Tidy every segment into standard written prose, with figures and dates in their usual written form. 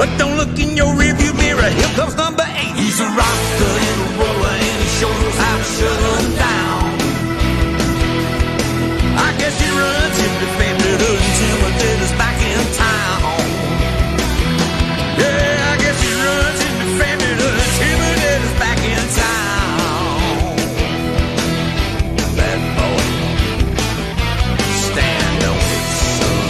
But don't look in your rearview mirror, here comes number 8. He's a rocker and a roller, and he shows us how to shut him down. I guess he runs independent until my dad is back in town. Yeah, I guess he runs independent until my dad is back in town. That boy, stand on it, son.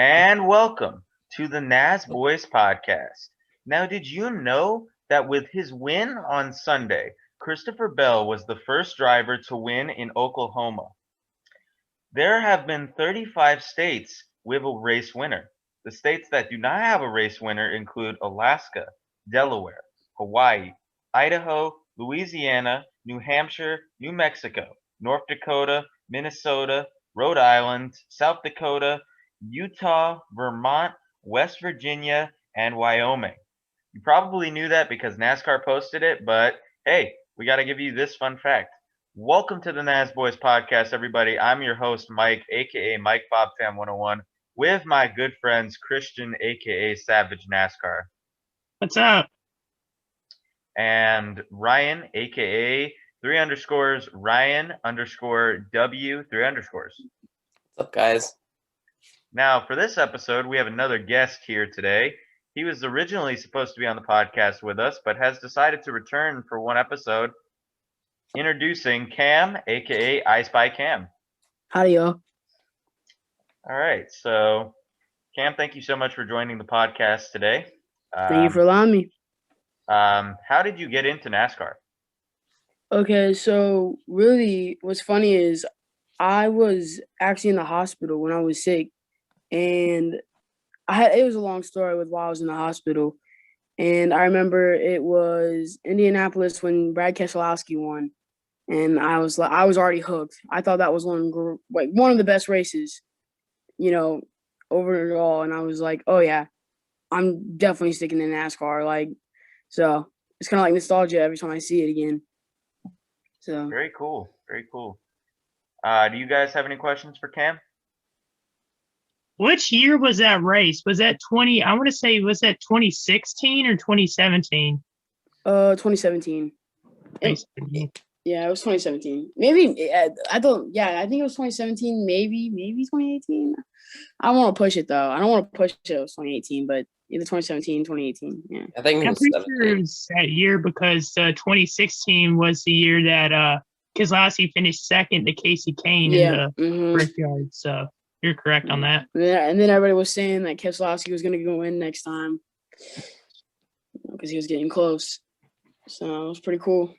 And welcome to the Nasboys podcast. Now, did you know that with his win on Sunday, Christopher Bell was the first driver to win in Oklahoma? There have been 35 states with a race winner. The states that do not have a race winner include Alaska, Delaware, Hawaii, Idaho, Louisiana, New Hampshire, New Mexico, North Dakota, Minnesota, Rhode Island, South Dakota, Utah, Vermont, West Virginia, and Wyoming. You probably knew that because NASCAR posted it, but hey, we got to give you this fun fact. Welcome to the Nasboys podcast, everybody. I'm your host, Mike, aka Mike Bob Fam 101, with my good friends Christian, aka Savage NASCAR. What's up? And Ryan, aka Ryan_W 3 underscores. What's up, guys? Now, for this episode, we have another guest here today. He was originally supposed to be on the podcast with us, but has decided to return for one episode. Introducing Cam, aka I Spy Cam. Howdy, y'all. All right, so Cam, thank you so much for joining the podcast today. Thank you for allowing me. How did you get into NASCAR? Okay, so really what's funny is I was actually in the hospital when I was sick. And it was a long story with why I was in the hospital. And I remember it was Indianapolis when Brad Keselowski won. And I was already hooked. I thought that was one of the best races, overall. And I was like, oh yeah, I'm definitely sticking to NASCAR. So it's kind of like nostalgia every time I see it again. So very cool. Very cool. Do you guys have any questions for Cam? Which year was that race? Was that 2016 or 2017? 2017. Yeah, it was 2017. Maybe I think it was 2017. Maybe 2018. I don't want to push it though. I don't want to push it. It was 2018, but either 2017, 2018. Yeah, I think I'm pretty sure it was that year because 2016 was the year that Keselowski finished second to Casey Kane in the Brickyard. So you're correct on that. Yeah, and then everybody was saying that Keselowski was going to go in next time because he was getting close. So it was pretty cool.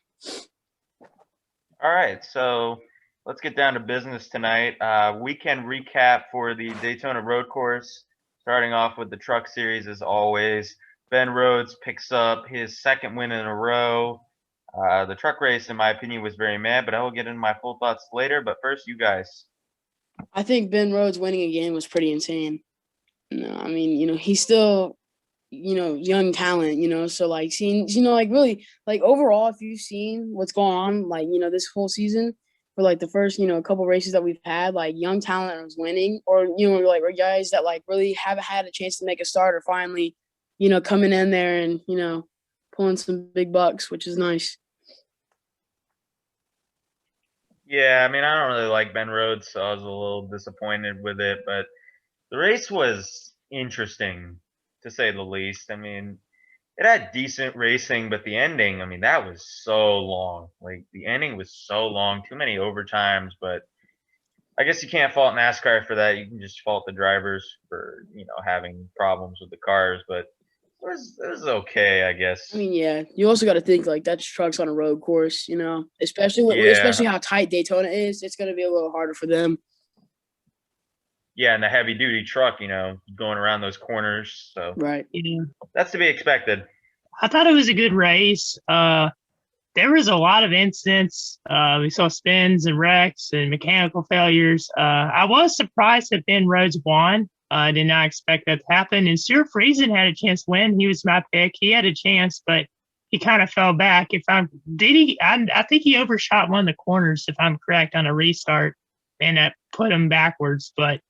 All right, so let's get down to business tonight. Weekend recap for the Daytona Road Course. Starting off with the Truck Series as always. Ben Rhodes picks up his second win in a row. The truck race, in my opinion, was very mad, but I will get into my full thoughts later. But first, you guys. I think Ben Rhodes winning again was pretty insane. He's still, young talent, so seeing, really, overall, if you've seen what's going on, this whole season for the first, couple races that we've had, young talent was winning or guys that really haven't had a chance to make a start or finally, coming in there and, pulling some big bucks, which is nice. Yeah, I don't really like Ben Rhodes, so I was a little disappointed with it. But the race was interesting, to say the least. It had decent racing, but the ending, that was so long. The ending was so long, too many overtimes. But I guess you can't fault NASCAR for that. You can just fault the drivers for, having problems with the cars. But it was okay, I guess. Yeah. You also got to think that truck's on a road course, especially how tight Daytona is. It's going to be a little harder for them. Yeah, and the heavy duty truck, going around those corners. So right, that's to be expected. I thought it was a good race. There was a lot of incidents. We saw spins and wrecks and mechanical failures. I was surprised that Ben Rhodes won. I did not expect that to happen. And Stuart Friesen had a chance to win. He was my pick. He had a chance, but he kind of fell back. I think he overshot one of the corners, if I'm correct, on a restart, and that put him backwards. But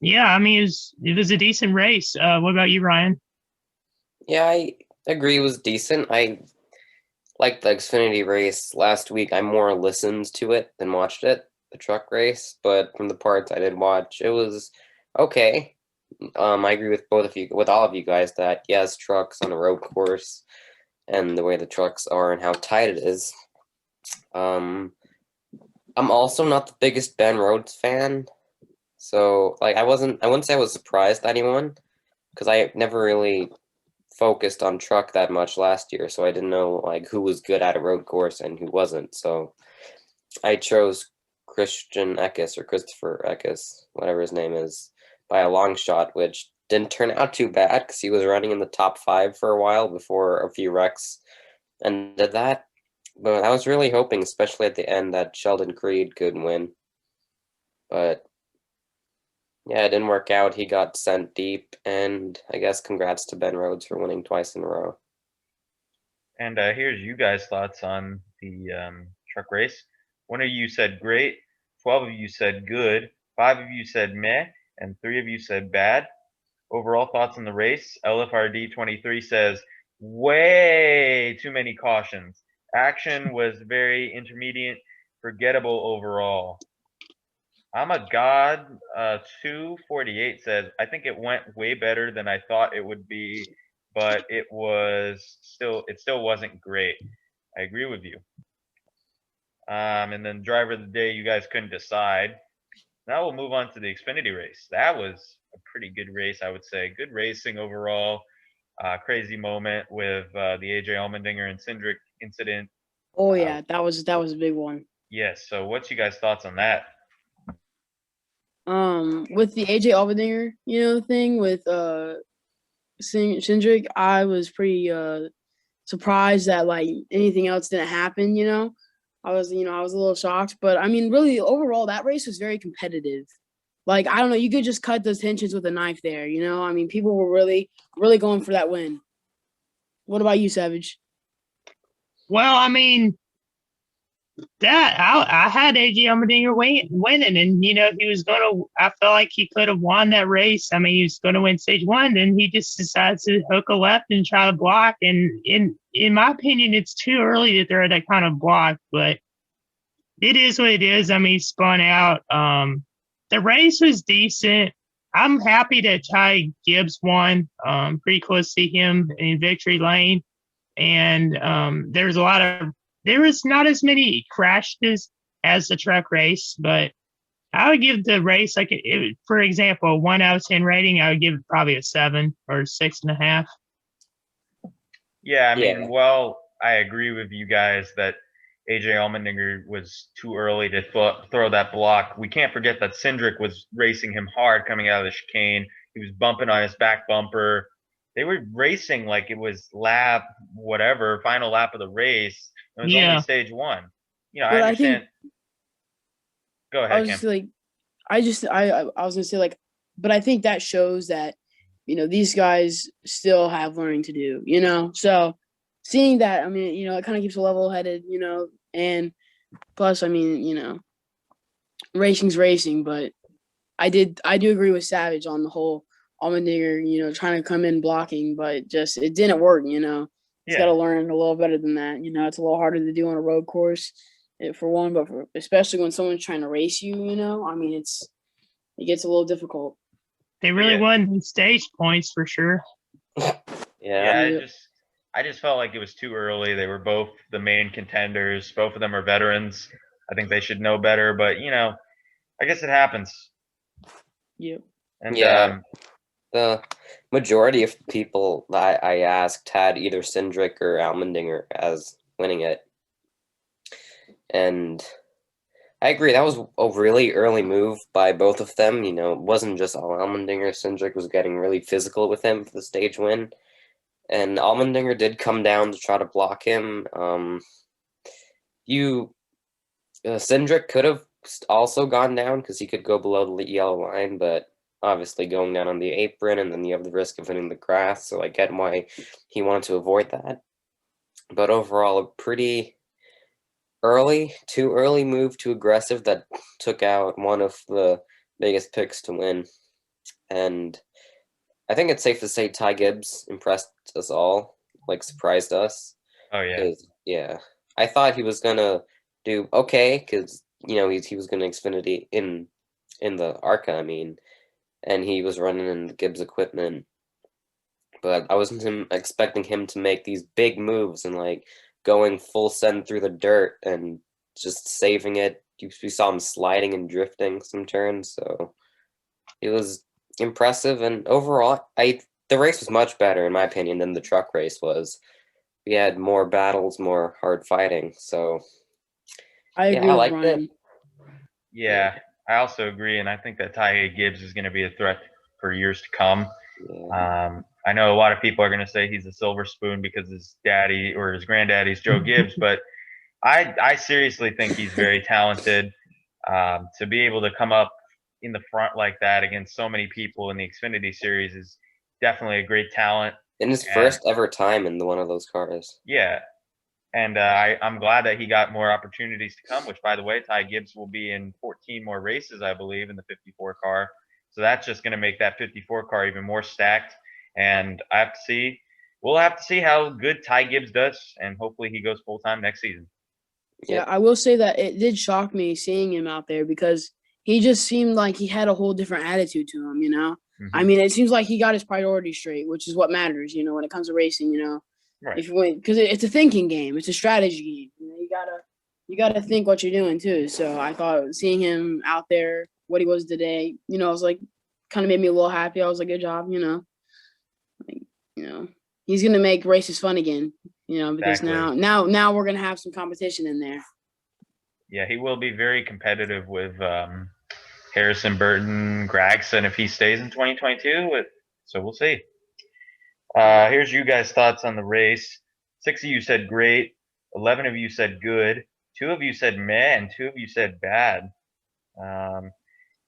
yeah, I mean, it was a decent race. What about you, Ryan? Yeah, I agree. It was decent. I liked the Xfinity race last week. I more listened to it than watched it, the truck race. But from the parts I did watch, it was okay. I agree with all of you guys, that yes, trucks on a road course and the way the trucks are and how tight it is. I'm also not the biggest Ben Rhodes fan, so like I wouldn't say I was surprised at anyone, because I never really focused on truck that much last year, so I didn't know like who was good at a road course and who wasn't. So I chose Christopher Eckes, whatever his name is, by a long shot, which didn't turn out too bad because he was running in the top 5 for a while before a few wrecks ended that. But I was really hoping, especially at the end, that Sheldon Creed could win. But yeah, it didn't work out. He got sent deep, and I guess congrats to Ben Rhodes for winning twice in a row. And here's you guys' thoughts on the truck race. One of you said great, 12 of you said good, 5 of you said meh, and 3 of you said bad. Overall thoughts on the race. LFRD 23 says way too many cautions. Action was very intermediate, forgettable overall. I'm a God 248 says, I think it went way better than I thought it would be, but it still wasn't great. I agree with you. And then driver of the day, you guys couldn't decide. Now we'll move on to the Xfinity race. That was a pretty good race, I would say. Good racing overall. Crazy moment with the AJ Allmendinger and Cindric incident. Oh yeah, that was a big one. Yes. So what's you guys' thoughts on that? With the AJ Allmendinger, thing with Cindric, I was pretty surprised that like anything else didn't happen. I was a little shocked, but I mean, really overall, that race was very competitive. Like I don't know, you could just cut those tensions with a knife there. I mean, people were really, really going for that win. What about you, Savage? Well, I mean, I had AJ Allmendinger winning, and he was gonna. I felt like he could have won that race. I mean, he was gonna win stage 1, and he just decides to hook a left and try to block. And in my opinion, it's too early to throw that kind of block, but it is what it is. I mean, he spun out. The race was decent. I'm happy that Ty Gibbs won. Pretty close to him in victory lane, and there was not as many crashes as the truck race, but I would give the race for example, a 1 out of 10 rating. I would give it probably a 7 or 6.5. Yeah, I mean, well, I agree with you guys that AJ Allmendinger was too early to throw that block. We can't forget that Cindric was racing him hard coming out of the chicane. He was bumping on his back bumper. They were racing like it was final lap of the race. It was only stage 1. I understand. Go ahead, Kim. I was gonna say but I think that shows that these guys still have learning to do. So seeing that, I mean, it kind of keeps a level-headed, and plus, I mean, racing's racing, but I do agree with Savage on the whole Allmendinger, trying to come in blocking, but it didn't work. He's got to learn a little better than that. It's a little harder to do on a road course, for one, but especially when someone's trying to race you. I mean, it gets a little difficult. They really won stage points for sure. Yeah, I just felt like it was too early. They were both the main contenders. Both of them are veterans. I think they should know better, but I guess it happens. Yep. And the majority of people that I asked had either Cindric or Allmendinger as winning it. And I agree, that was a really early move by both of them. It wasn't just all Allmendinger. Cindric was getting really physical with him for the stage win. And Allmendinger did come down to try to block him. Cindric could have also gone down because he could go below the yellow line, but obviously going down on the apron, and then you have the risk of hitting the grass, so I get why he wanted to avoid that. But overall, a pretty too early move, too aggressive that took out one of the biggest picks to win. And I think it's safe to say Ty Gibbs impressed us all, like surprised us. Oh yeah. Yeah, I thought he was gonna do okay because he was gonna Xfinity in the ARCA, I mean, and he was running in the Gibbs equipment, but I wasn't expecting him to make these big moves and like going full send through the dirt and just saving it. We saw him sliding and drifting some turns, so it was impressive. And overall, the race was much better in my opinion than the truck race was. We had more battles, more hard fighting. So I yeah, agree I with liked it. Ryan. Yeah, I also agree, and I think that Ty Gibbs is going to be a threat for years to come. Yeah. I know a lot of people are going to say he's a silver spoon because his daddy or his granddaddy's Joe Gibbs, but I seriously think he's very talented. To be able to come up in the front like that against so many people in the Xfinity Series is definitely a great talent. In his And first ever time in one of those cars. yeah, and I'm glad that he got more opportunities to come, which, by the way, Ty Gibbs will be in 14 more races, I believe, in the 54 car. So that's just going to make that 54 car even more stacked. And we'll have to see how good Ty Gibbs does, and hopefully he goes full-time next season. Yeah, I will say that it did shock me seeing him out there because he just seemed like he had a whole different attitude to him, I Mhm. mean, it seems like he got his priorities straight, which is what matters, when it comes to racing, Right. if you win, because it's a thinking game, it's a strategy game. You gotta think what you're doing too. So I thought seeing him out there, what he was today, I was like, kind of made me a little happy. I was like, good job, like, he's gonna make races fun again, because Exactly. now we're gonna have some competition in there. Yeah, he will be very competitive with Harrison Burton, Gregson if he stays in 2022. So we'll see. Here's you guys' thoughts on the race. 6 of you said great. 11 of you said good. 2 of you said meh, and 2 of you said bad.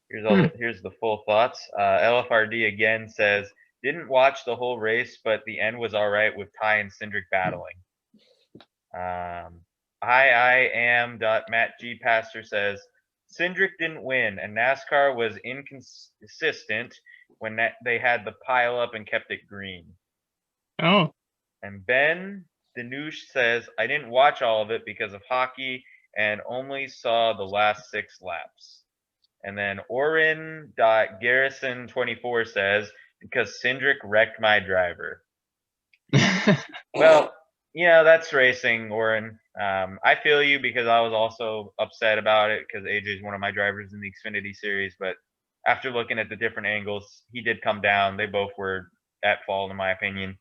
Here's the full thoughts. LFRD again says didn't watch the whole race, but the end was all right with Ty and Cindric battling. I am. Matt G Pastor says Cindric didn't win, and NASCAR was inconsistent when they had the pile up and kept it green. Oh, And Ben Danouche says, I didn't watch all of it because of hockey and only saw the last 6 laps. And then Orin.Garrison24 says, because Cindric wrecked my driver. Well, that's racing, Orin. I feel you because I was also upset about it because AJ is one of my drivers in the Xfinity Series. But after looking at the different angles, he did come down. They both were at fault, in my opinion.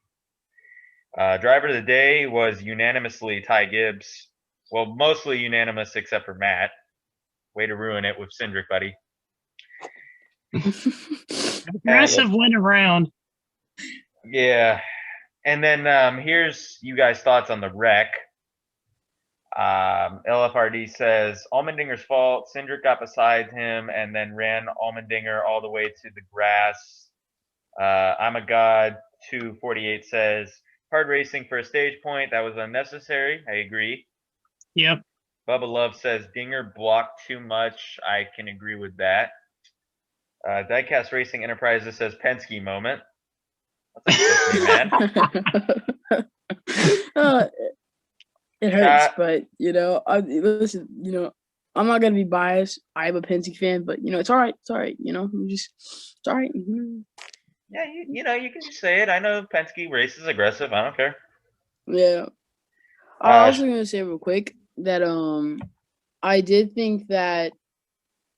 Driver of the day was unanimously Ty Gibbs. Well, mostly unanimous except for Matt. Way to ruin it with Cindric, buddy. aggressive went around. Yeah. And then here's you guys' thoughts on the wreck. LFRD says Allmendinger's fault. Cindric got beside him and then ran Allmendinger all the way to the grass. I'm a God 248 says hard racing for a stage point. That was unnecessary. I agree. Yep. Bubba Love says Dinger blocked too much. I can agree with that. Diecast Racing Enterprises says Penske moment. That's man. It hurts, but listen, I'm not gonna be biased. I'm a Penske fan, but it's all right. It's all right. It's all right. Yeah, you can just say it. I know Penske races aggressive. I don't care. Yeah. I was also gonna say real quick that I did think that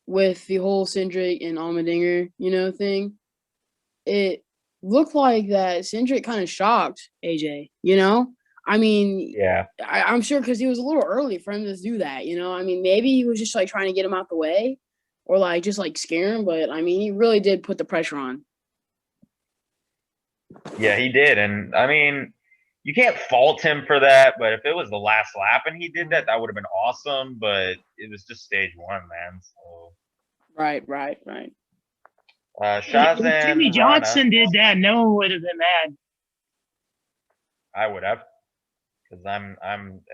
with the whole Cindric and Allmendinger, thing, it looked like that Cindric kind of shocked AJ, I mean, yeah, I'm sure because he was a little early for him to do that, I mean, maybe he was just like trying to get him out the way or like just like scare him, but I mean, he really did put the pressure on. Yeah, he did. And I mean, you can't fault him for that, but if it was the last lap and he did that, that would have been awesome, but it was just stage 1, man. So Right. If Shazam Jimmy Rana, Johnson did that, no one would have been mad. I would have. because I'm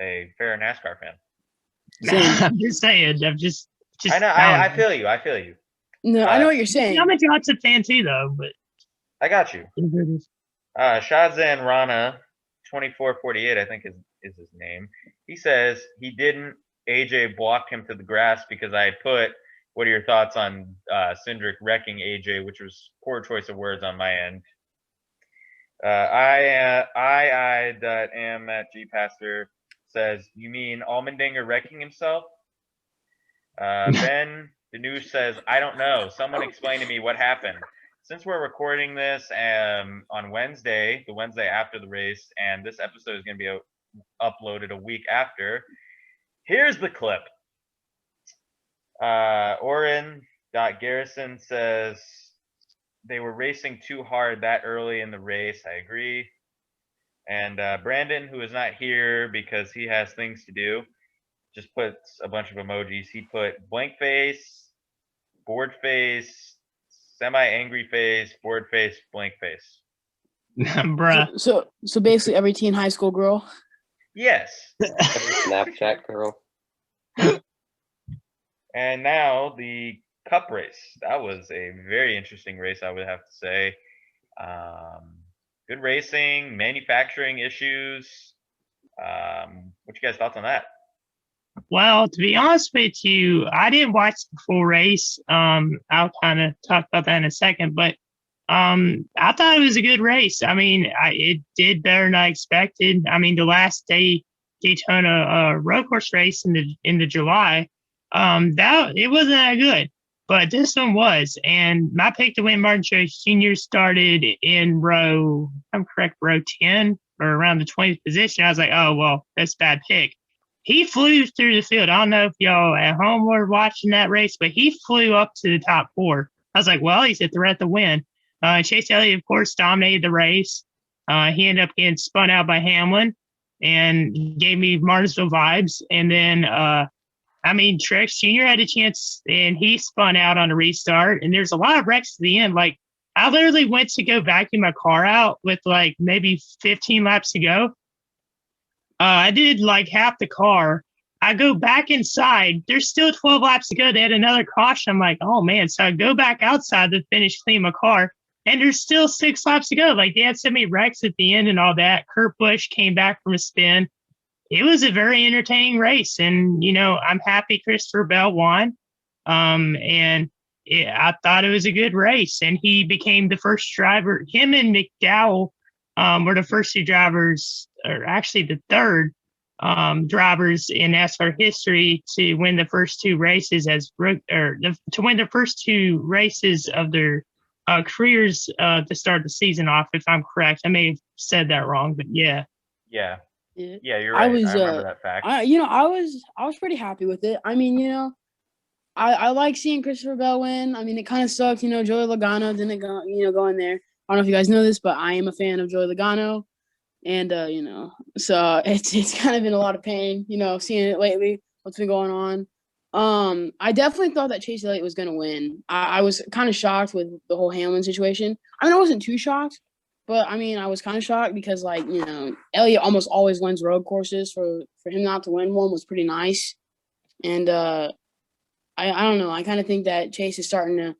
a fair NASCAR fan. Same. I'm just saying. I'm just. I know. I feel you. I feel you. No, I know what you're saying. I'm a Johnson fan too, though. But I got you. Shazan Rana, 2448, I think is his name. He says he didn't. AJ blocked him to the grass because I had put. What are your thoughts on Cindric wrecking AJ, which was poor choice of words on my end. I that am at G Pastor says, you mean Allmendinger wrecking himself? Ben Danush says, I don't know. Someone explain to me what happened. Since we're recording this on Wednesday, the Wednesday after the race, and this episode is going to be uploaded a week after, here's the clip. Oren.Garrison says, they were racing too hard that early in the race. I agree. And Brandon, who is not here because he has things to do, just puts a bunch of emojis. He put blank face, bored face, semi-angry face, bored face, blank face. Bruh. So basically every teen high school girl. Yes. Snapchat girl. And now the Cup race. That was a very interesting race, I would have to say. Good racing, manufacturing issues. What you guys' thoughts on that? Well, to be honest with you, I didn't watch the full race. I'll kind of talk about that in a second, but I thought it was a good race. I mean, it did better than I expected. I mean, the last day Daytona road course race in the July, that it wasn't that good, but this one was. And my pick to win, Martin Truex Jr. started in row 10 or around the 20th position. I was like, oh well, that's a bad pick. He flew through the field. I don't know if y'all at home were watching that race, but he flew up to the top 4. I was like, well, he's a threat to win. Chase Elliott, of course, dominated the race. He ended up getting spun out by Hamlin and gave me Martinsville vibes. And then, Truex Jr. had a chance, and he spun out on a restart. And there's a lot of wrecks at the end. Like, I literally went to go vacuum my car out with like maybe 15 laps to go. I did like half the car. I go back inside. There's still 12 laps to go. They had another caution. I'm like, oh man. So I go back outside to finish cleaning my car, and there's still 6 laps to go. Like, they had so many wrecks at the end and all that. Kurt Busch came back from a spin. It was a very entertaining race, and I'm happy Christopher Bell won. I thought it was a good race, and he became the first driver. Him and McDowell were the first 2 drivers, or actually the third drivers in NASCAR history to win the first 2 races to win the first 2 races of their careers to start the season off. If I'm correct, I may have said that wrong, but yeah. Yeah, Yeah. you're right. I remember that fact. I was pretty happy with it. I mean, I like seeing Christopher Bell win. I mean, it kind of sucked, Joey Logano didn't go in there. I don't know if you guys know this, but I am a fan of Joey Logano, and so it's kind of been a lot of pain, seeing it lately. What's been going on? I definitely thought that Chase Elliott was going to win. I was kind of shocked with the whole Hamlin situation. I mean, I wasn't too shocked, but I mean, I was kind of shocked because, like, Elliott almost always wins road courses. For him not to win one was pretty nice, and I don't know. I kind of think that Chase is starting to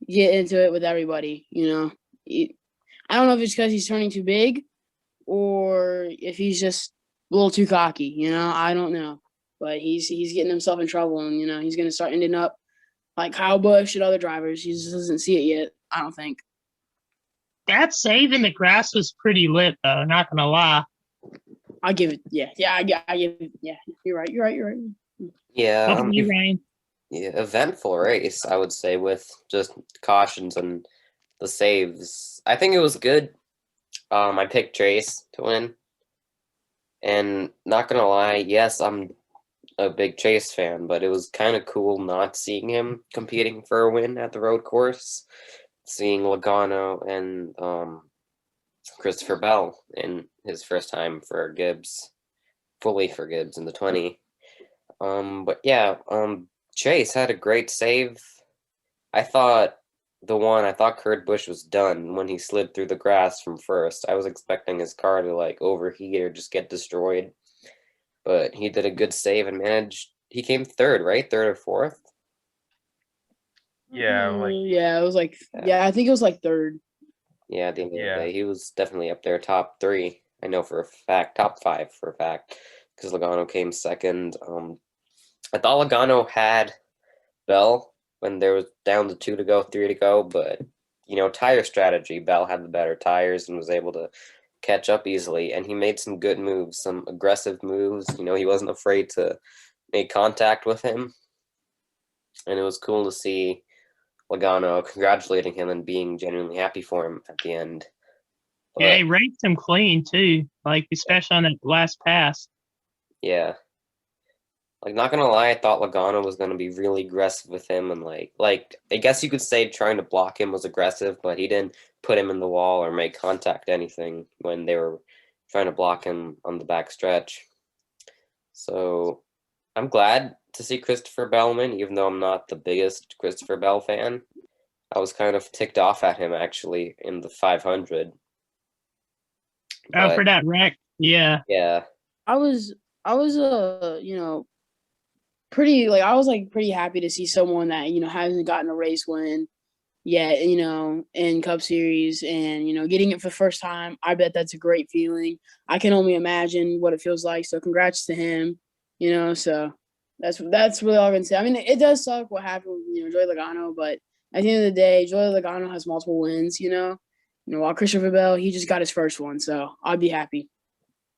get into it with everybody. I don't know if it's because he's turning too big or if he's just a little too cocky, I don't know. But he's getting himself in trouble, and, he's going to start ending up like Kyle Busch and other drivers. He just doesn't see it yet, I don't think. That save in the grass was pretty lit, though, not going to lie. I give it, yeah. I give it, yeah. You're right. Yeah. What about you, Ryan? Yeah, eventful race, I would say, with just cautions and the saves. I think it was good. I picked Chase to win. And not gonna lie, yes, I'm a big Chase fan, but it was kind of cool not seeing him competing for a win at the road course. Seeing Logano and Christopher Bell in his first time for Gibbs, fully for Gibbs in the 20. But yeah, Chase had a great save. I thought the one, I thought Kurt Busch was done when he slid through the grass from first. I was expecting his car to like overheat or just get destroyed, but he did a good save and managed. He came third, right? Third or fourth? Yeah, like yeah, it was like I think it was like third. Yeah, at the end of Yeah. the day, he was definitely up there, top 3. I know for a fact, top 5 for a fact, because Logano came second. I thought Logano had Bell when there was down to 2 to go, 3 to go, but tire strategy, Bell had the better tires and was able to catch up easily, and he made some good moves, some aggressive moves. He wasn't afraid to make contact with him, and it was cool to see Logano congratulating him and being genuinely happy for him at the end. Yeah, he raced him clean too, like especially on that last pass. Yeah. Like, not gonna lie, I thought Logano was gonna be really aggressive with him, and like I guess you could say trying to block him was aggressive, but he didn't put him in the wall or make contact anything when they were trying to block him on the back stretch. So I'm glad to see Christopher Bell win, even though I'm not the biggest Christopher Bell fan. I was kind of ticked off at him actually in the 500. Oh, for that wreck, yeah. Yeah. I was pretty I was like pretty happy to see someone that hasn't gotten a race win yet, in Cup Series, and getting it for the first time. I bet that's a great feeling. I can only imagine what it feels like. So congrats to him. So that's really all I can say. I mean, it does suck what happened with Joey Logano, but at the end of the day, Joey Logano has multiple wins. While Christopher Bell, he just got his first one, so I'd be happy.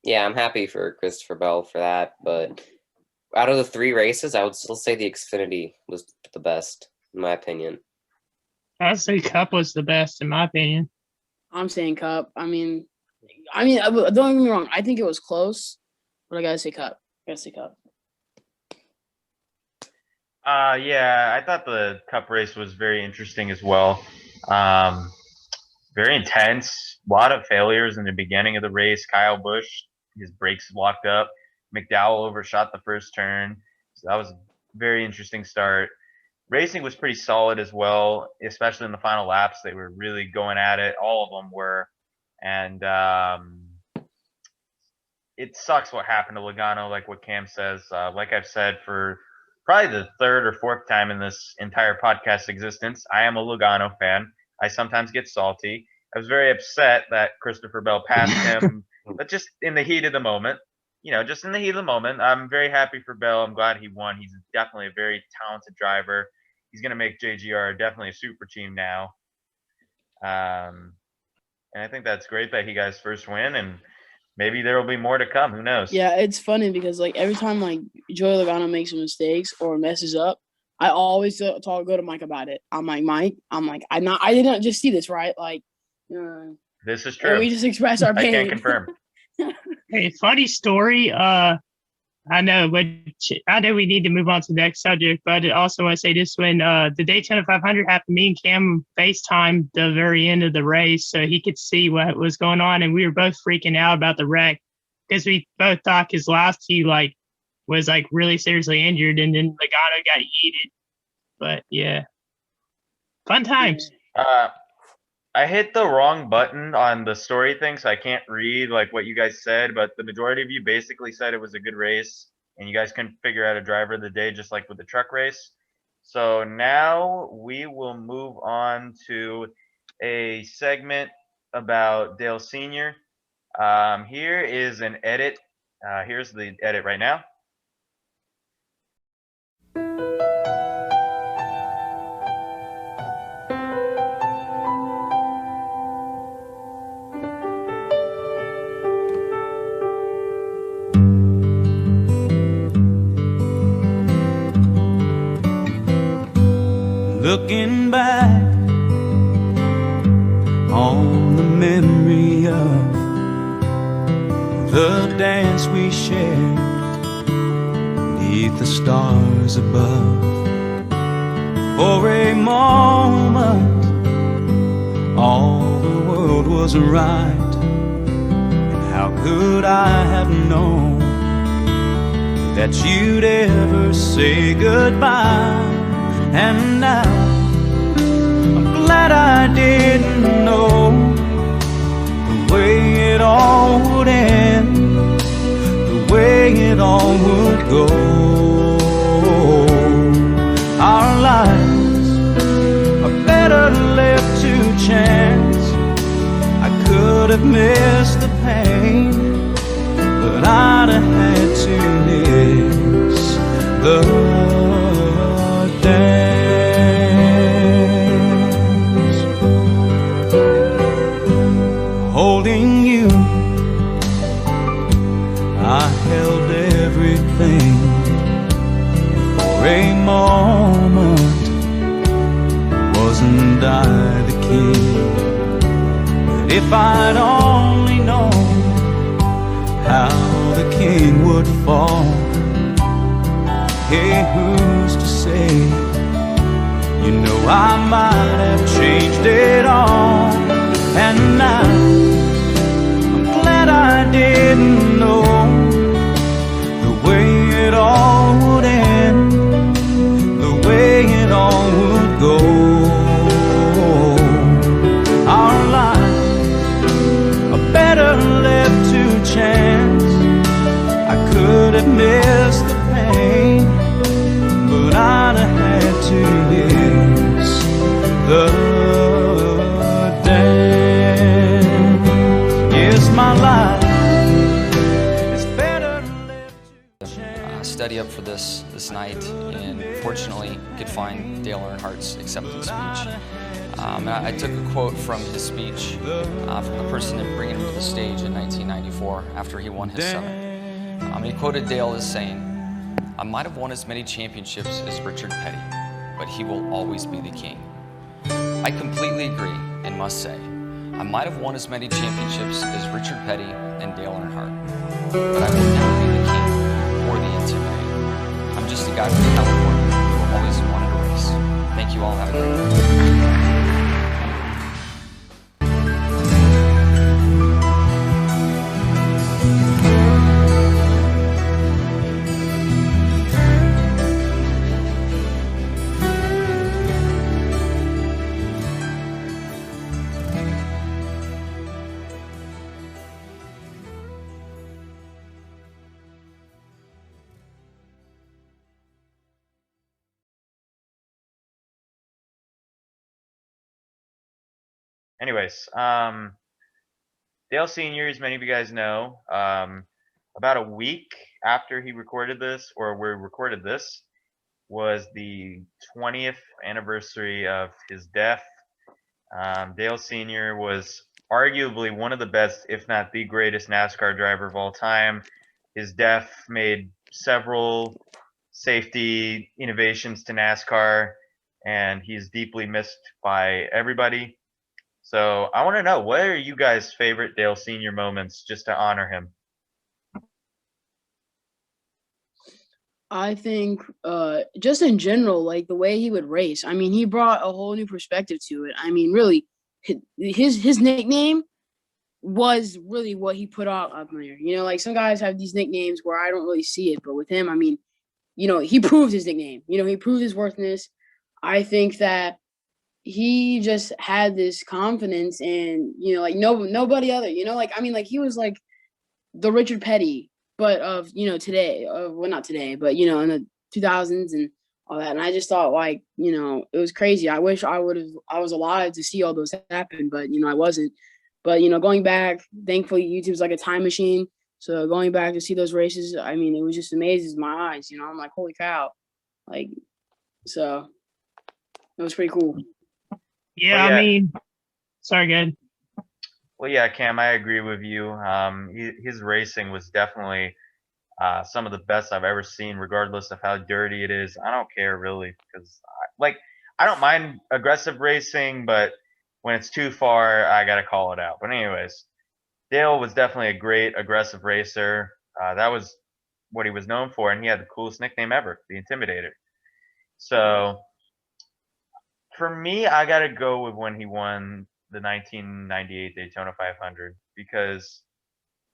Yeah, I'm happy for Christopher Bell for that, but out of the 3 races, I would still say the Xfinity was the best, in my opinion. I'd say Cup was the best, in my opinion. I'm saying Cup. I mean, don't get me wrong. I think it was close, but I gotta say Cup. Yeah, I thought the Cup race was very interesting as well. Very intense. A lot of failures in the beginning of the race. Kyle Busch, his brakes locked up. McDowell overshot the first turn. So that was a very interesting start. Racing was pretty solid as well, especially in the final laps. They were really going at it. All of them were. And it sucks what happened to Logano, like what Cam says. Like I've said for probably the 3rd or 4th time in this entire podcast existence, I am a Logano fan. I sometimes get salty. I was very upset that Christopher Bell passed him, but just in the heat of the moment. Just in the heat of the moment. I'm very happy for Bell. I'm glad he won. He's definitely a very talented driver. He's going to make JGR definitely a super team now. And I think that's great that he got his first win, and maybe there will be more to come. Who knows? Yeah, it's funny because every time Joey Logano makes mistakes or messes up, I always go to Mike about it. I'm like, Mike, I didn't just see this, right? This is true. We just express our pain. I can confirm. Hey, funny story. I know we need to move on to the next subject, but I also want to say this: when the Daytona 500 happened, me and Cam FaceTimed the very end of the race so he could see what was going on, and we were both freaking out about the wreck because we both thought Keselowski was really seriously injured, and then Logano got yeeted. But yeah, fun times. I hit the wrong button on the story thing, so I can't read what you guys said, but the majority of you basically said it was a good race, and you guys couldn't figure out a driver of the day, just like with the truck race. So now we will move on to a segment about Dale Sr. Here is an edit. Here's the edit right now. Looking back on the memory of the dance we shared beneath the stars above. For a moment, all the world was right, and how could I have known that you'd ever say goodbye? And now I'm glad glad I didn't know the way it all would end, the way it all would go. Our lives are better left to chance. I could have missed the pain, but I'd have had to miss the dance. Holding you, I held everything for a moment. Wasn't I the king? But if I'd only known how the king would fall, hey, who's to say? You know, I might have changed it all. And now I'm glad I didn't know the way it all would end, the way it all would go. Our lives are better left to chance. I could have missed the pain, but I'd have had to miss the my life is better left to chance. Study up for this night, and fortunately could find Dale Earnhardt's acceptance speech. And I took a quote from his speech from the person bringing him to the stage in 1994 after he won his summit. He quoted Dale as saying, "I might have won as many championships as Richard Petty, but he will always be the king." I completely agree and must say, I might have won as many championships as Richard Petty and Dale Earnhardt, but I will never be the king or the intimidator. I'm just a guy from California who always wanted to race. Thank you all. Have a great day. Anyways, Dale Sr., as many of you guys know, about a week after he recorded this, or we recorded this, was the 20th anniversary of his death. Dale Sr. was arguably one of the best, if not the greatest NASCAR driver of all time. His death made several safety innovations to NASCAR, and he's deeply missed by everybody. So I want to know, what are you guys' favorite Dale Sr. moments just to honor him? I think just in general, like the way he would race. I mean, he brought a whole new perspective to it. I mean, really, his nickname was really what he put out up there. You know, like some guys have these nicknames where I don't really see it, but with him, I mean, you know, he proved his nickname. You know, he proved his worthiness. I think that he just had this confidence and, you know, like nobody other, you know, like, I mean, like he was like the Richard Petty, but of, you know, today, well, not today, but, you know, in the 2000s and all that. And I just thought, like, you know, it was crazy. I wish I was alive to see all those happen, but, you know, I wasn't. But, you know, going back, thankfully, YouTube's like a time machine. So going back to see those races, I mean, it was just amazing my eyes, you know, I'm like, holy cow. Like, so it was pretty cool. Yeah, Well, yeah. I mean, sorry, good. Well, yeah, Cam, I agree with you. His racing was definitely some of the best I've ever seen, regardless of how dirty it is. I don't care really, because I don't mind aggressive racing, but when it's too far, I gotta call it out. But anyways, Dale was definitely a great aggressive racer. That was what he was known for, and he had the coolest nickname ever, the Intimidator. So for me, I gotta go with when he won the 1998 Daytona 500, because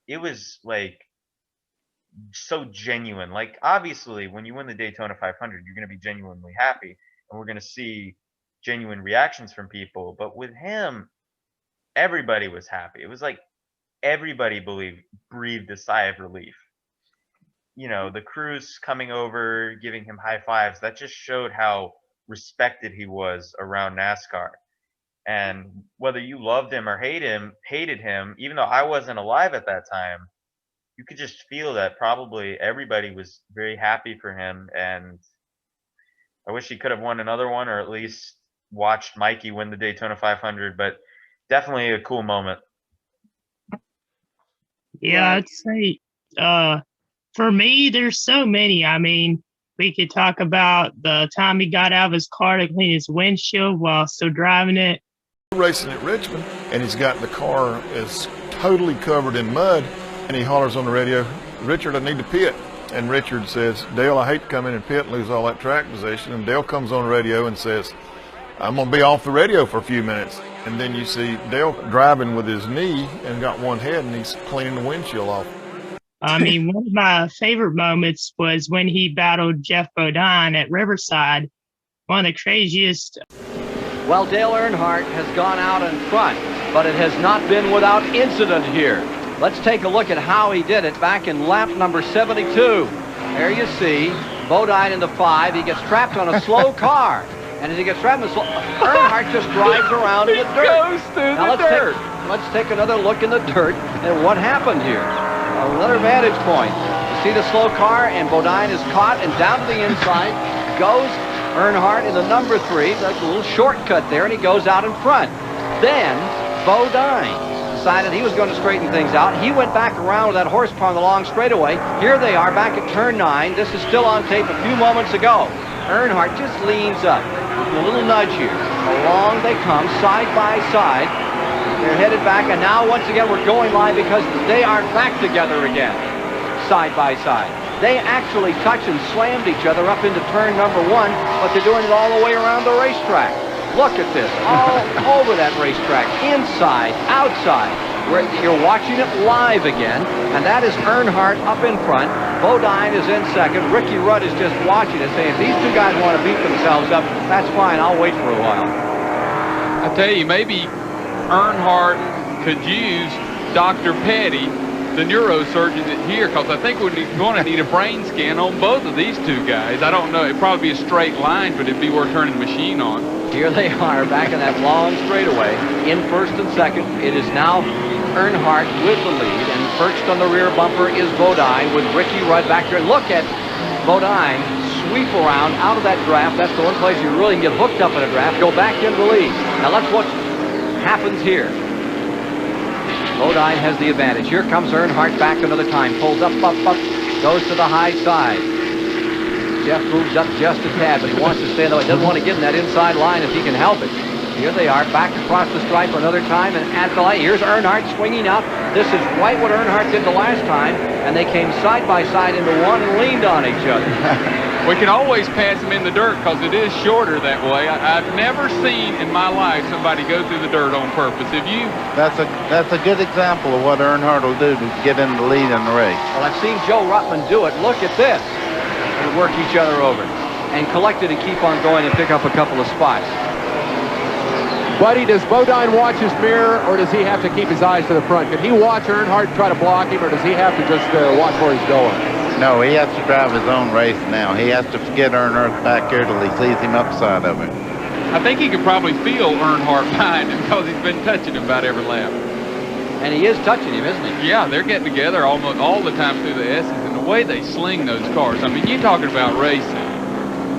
it was like so genuine. Like, obviously, when you win the Daytona 500, you're gonna be genuinely happy, and we're gonna see genuine reactions from people. But with him, everybody was happy. It was like everybody breathed a sigh of relief. You know, the crews coming over, giving him high fives, that just showed how respected he was around NASCAR. And whether you loved him or hated him, even though I wasn't alive at that time, you could just feel that probably everybody was very happy for him. And I wish he could have won another one, or at least watched Mikey win the Daytona 500, but definitely a cool moment. Yeah, I'd say for me, there's so many. I mean, we could talk about the time he got out of his car to clean his windshield while still driving it. Racing at Richmond, and he's got the car is totally covered in mud, and he hollers on the radio, "Richard, I need to pit." And Richard says, "Dale, I hate to come in and pit and lose all that track position." And Dale comes on the radio and says, "I'm going to be off the radio for a few minutes." And then you see Dale driving with his knee and got one head, and he's cleaning the windshield off. I mean, one of my favorite moments was when he battled Jeff Bodine at Riverside. One of the craziest. Well, Dale Earnhardt has gone out in front, but it has not been without incident here. Let's take a look at how he did it back in lap number 72. There you see Bodine in the 5. He gets trapped on a slow car. And as he gets trapped in the slow, Earnhardt just drives around in the dirt. Goes through the dirt. Let's take another look in the dirt at what happened here. Another vantage point. You see the slow car, and Bodine is caught, and down to the inside goes Earnhardt in the number 3, like a little shortcut there, and he goes out in front. Then Bodine decided he was going to straighten things out. He went back around with that horsepower on the long straightaway. Here they are back at turn 9. This is still on tape a few moments ago. Earnhardt just leans up with a little nudge here. Along they come, side by side. They're headed back, and now once again we're going live because they are back together again, side by side. They actually touch and slammed each other up into turn number 1, but they're doing it all the way around the racetrack. Look at this, all over that racetrack, inside, outside. You're watching it live again, and that is Earnhardt up in front. Bodine is in second. Ricky Rudd is just watching it, saying, if these two guys want to beat themselves up, that's fine, I'll wait for a while. I tell you, maybe Earnhardt could use Dr. Petty, the neurosurgeon here, because I think we're going to need a brain scan on both of these two guys. I don't know. It'd probably be a straight line, but it'd be worth turning the machine on. Here they are back in that long straightaway in first and second. It is now Earnhardt with the lead, and perched on the rear bumper is Bodine with Ricky Rudd back there. Look at Bodine sweep around out of that draft. That's the one place you really can get hooked up in a draft. Go back into the lead. Now let's what happens here. Bodine has the advantage. Here comes Earnhardt back another time. Pulls up, goes to the high side. Jeff moves up just a tad, but he wants to stay, though he doesn't want to get in that inside line if he can help it. Here they are, back across the stripe another time, and at the light, here's Earnhardt swinging out. This is right what Earnhardt did the last time, and they came side by side into one and leaned on each other. We can always pass them in the dirt because it is shorter that way. I've never seen in my life somebody go through the dirt on purpose. Have you? That's a good example of what Earnhardt will do to get in the lead in the race. Well, I've seen Joe Ruttman do it. Look at this. They work each other over and collect it and keep on going and pick up a couple of spots. Buddy, does Bodine watch his mirror, or does he have to keep his eyes to the front? Can he watch Earnhardt try to block him, or does he have to just watch where he's going? No, he has to drive his own race now. He has to get Earnhardt back here till he sees him upside of him. I think he could probably feel Earnhardt behind him because he's been touching him about every lap. And he is touching him, isn't he? Yeah, they're getting together almost all the time through the S's, and the way they sling those cars. I mean, you're talking about racing.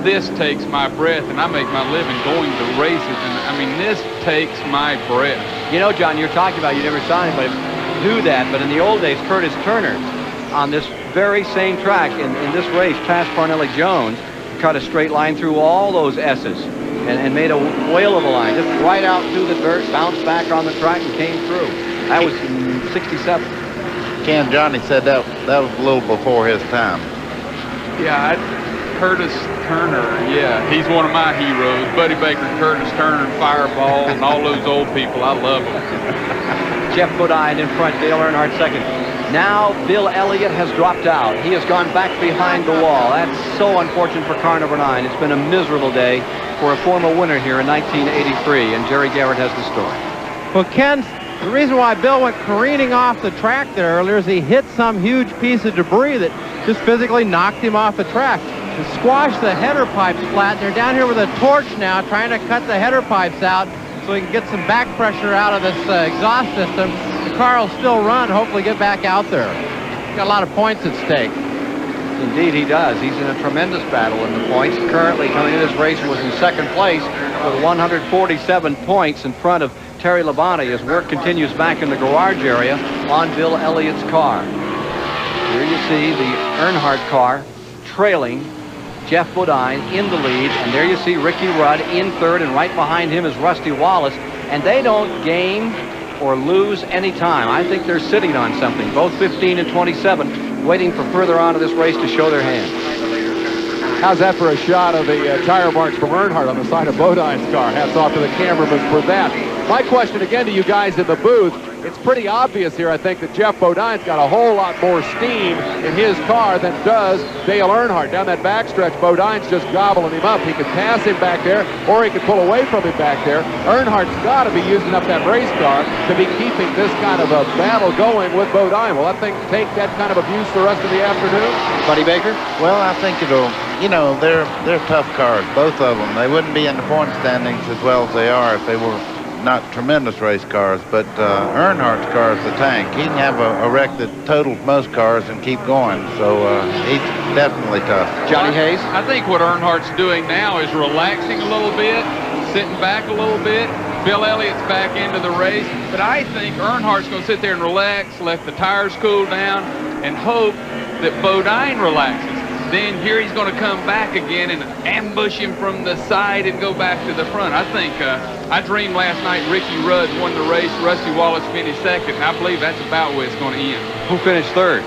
This takes my breath, and I make my living going to races, and I mean, this takes my breath. You know, John, you're talking about you never saw anybody do that, but in the old days, Curtis Turner, on this very same track in this race, past Parnelli Jones, cut a straight line through all those S's and made a whale of a line, just right out through the dirt, bounced back on the track and came through. That was in '67. Ken, Johnny said that was a little before his time. Yeah, Curtis Turner, yeah, he's one of my heroes. Buddy Baker, Curtis Turner, Fireball, and all those old people. I love them. Jeff Bodine in front, Dale Earnhardt second. Now Bill Elliott has dropped out. He has gone back behind the wall. That's so unfortunate for car number 9. It's been a miserable day for a former winner here in 1983, and Jerry Garrett has the story. Well, Ken, the reason why Bill went careening off the track there earlier is he hit some huge piece of debris that just physically knocked him off the track. To squash the header pipes flat, they're down here with a torch now trying to cut the header pipes out so we can get some back pressure out of this exhaust system. The car will still run, hopefully get back out there. He's got a lot of points at stake. Indeed he does. He's in a tremendous battle in the points. Currently coming into this race was in second place with 147 points in front of Terry Labonte as work continues back in the garage area on Bill Elliott's car. Here you see the Earnhardt car trailing Jeff Bodine in the lead, and there you see Ricky Rudd in third, and right behind him is Rusty Wallace, and they don't gain or lose any time. I think they're sitting on something, both 15 and 27, waiting for further on in this race to show their hand. How's that for a shot of the tire marks from Earnhardt on the side of Bodine's car? Hats off to the cameraman for that. My question again to you guys in the booth, it's pretty obvious here, I think, that Jeff Bodine's got a whole lot more steam in his car than does Dale Earnhardt. Down that backstretch, Bodine's just gobbling him up. He could pass him back there, or he could pull away from him back there. Earnhardt's got to be using up that race car to be keeping this kind of a battle going with Bodine. Will that thing take that kind of abuse the rest of the afternoon? Buddy Baker? Well, I think it'll, you know, they're tough cars, both of them. They wouldn't be in the point standings as well as they are if they were not tremendous race cars, but Earnhardt's car is the tank. He can have a wreck that totals most cars and keep going, so he's definitely tough. Johnny Hayes? I think what Earnhardt's doing now is relaxing a little bit, sitting back a little bit. Bill Elliott's back into the race, but I think Earnhardt's going to sit there and relax, let the tires cool down, and hope that Bodine relaxes. Then here he's going to come back again and ambush him from the side and go back to the front. I think, I dreamed last night Ricky Rudd won the race, Rusty Wallace finished second, and I believe that's about where it's going to end. Who finished third?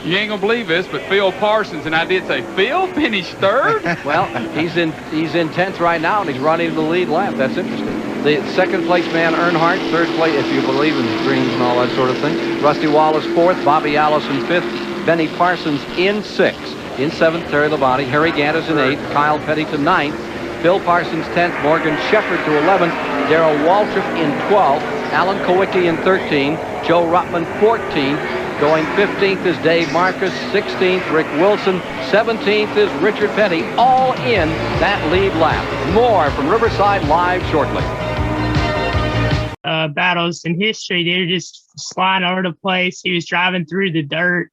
You ain't going to believe this, but Phil Parsons, and I did say, Phil finished third? Well, he's in 10th right now, and he's running the lead lap. That's interesting. The second place man, Earnhardt, third place, if you believe in dreams and all that sort of thing. Rusty Wallace fourth, Bobby Allison fifth, Benny Parsons in sixth. In seventh, Terry Labonte, Harry Gaddis in eighth, Kyle Petty to ninth, Bill Parsons 10th, Morgan Shepherd to 11th, Darrell Waltrip in 12th, Alan Kowicki in 13th, Joe Ruttman 14th, going 15th is Dave Marcus, 16th Rick Wilson, 17th is Richard Petty, all in that lead lap. More from Riverside Live shortly. Battles in history, they were just sliding over the place. He was driving through the dirt.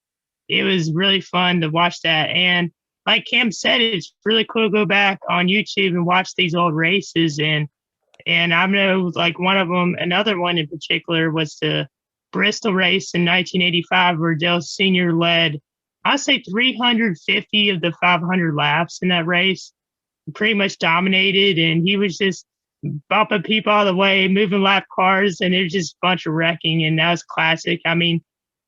It was really fun to watch that. And like Cam said, it's really cool to go back on YouTube and watch these old races. And I know like one of them, another one in particular was the Bristol race in 1985 where Dale Sr. led, I'd say 350 of the 500 laps in that race. Pretty much dominated, and he was just bumping people out of the way, moving lap cars, and it was just a bunch of wrecking, and that was classic. I mean,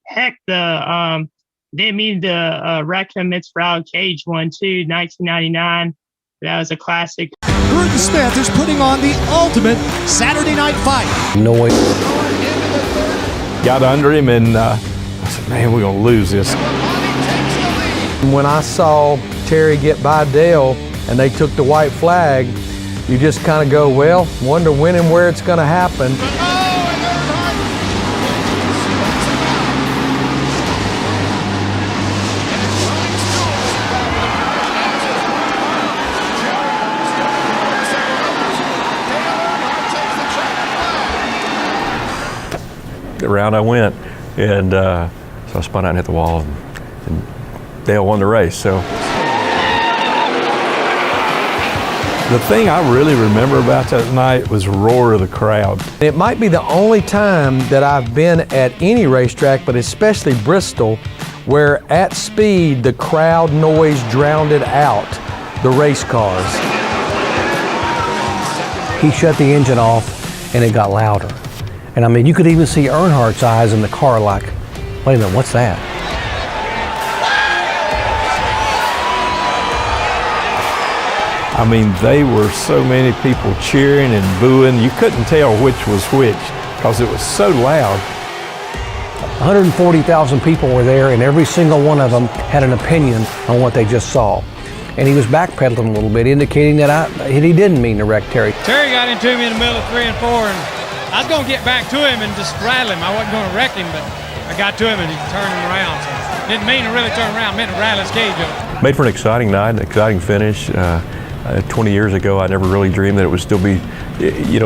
heck, didn't mean to wreck him. It's Rowell Cage one too, 1999. That was a classic. Gordon Smith is putting on the ultimate Saturday night fight. No way. Got under him, and I said, man, we're going to lose this. When I saw Terry get by Dale and they took the white flag, you just kind of go, well, wonder when and where it's going to happen. Around I went, and so I spun out and hit the wall, and Dale won the race. So the thing I really remember about that night was the roar of the crowd. It might be the only time that I've been at any racetrack, but especially Bristol, where at speed the crowd noise drowned out the race cars. He shut the engine off and it got louder. And I mean, you could even see Earnhardt's eyes in the car like, wait a minute, what's that? I mean, they were so many people cheering and booing. You couldn't tell which was which because it was so loud. 140,000 people were there, and every single one of them had an opinion on what they just saw. And he was backpedaling a little bit, indicating that he didn't mean to wreck Terry. Terry got into me in the middle of 3 and 4, and I was going to get back to him and just rattle him. I wasn't going to wreck him, but I got to him and he turned him around. So didn't mean to really turn around, meant to rattle his cage up. Made for an exciting night, an exciting finish. 20 years ago, I never really dreamed that it would still be,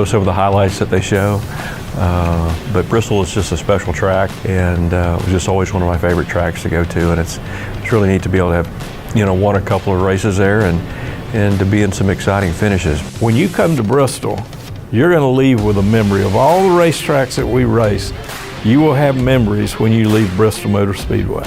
some of the highlights that they show. But Bristol is just a special track, and it was just always one of my favorite tracks to go to. And it's really neat to be able to have, won a couple of races there and to be in some exciting finishes. When you come to Bristol, you're going to leave with a memory of all the racetracks that we race. You will have memories when you leave Bristol Motor Speedway.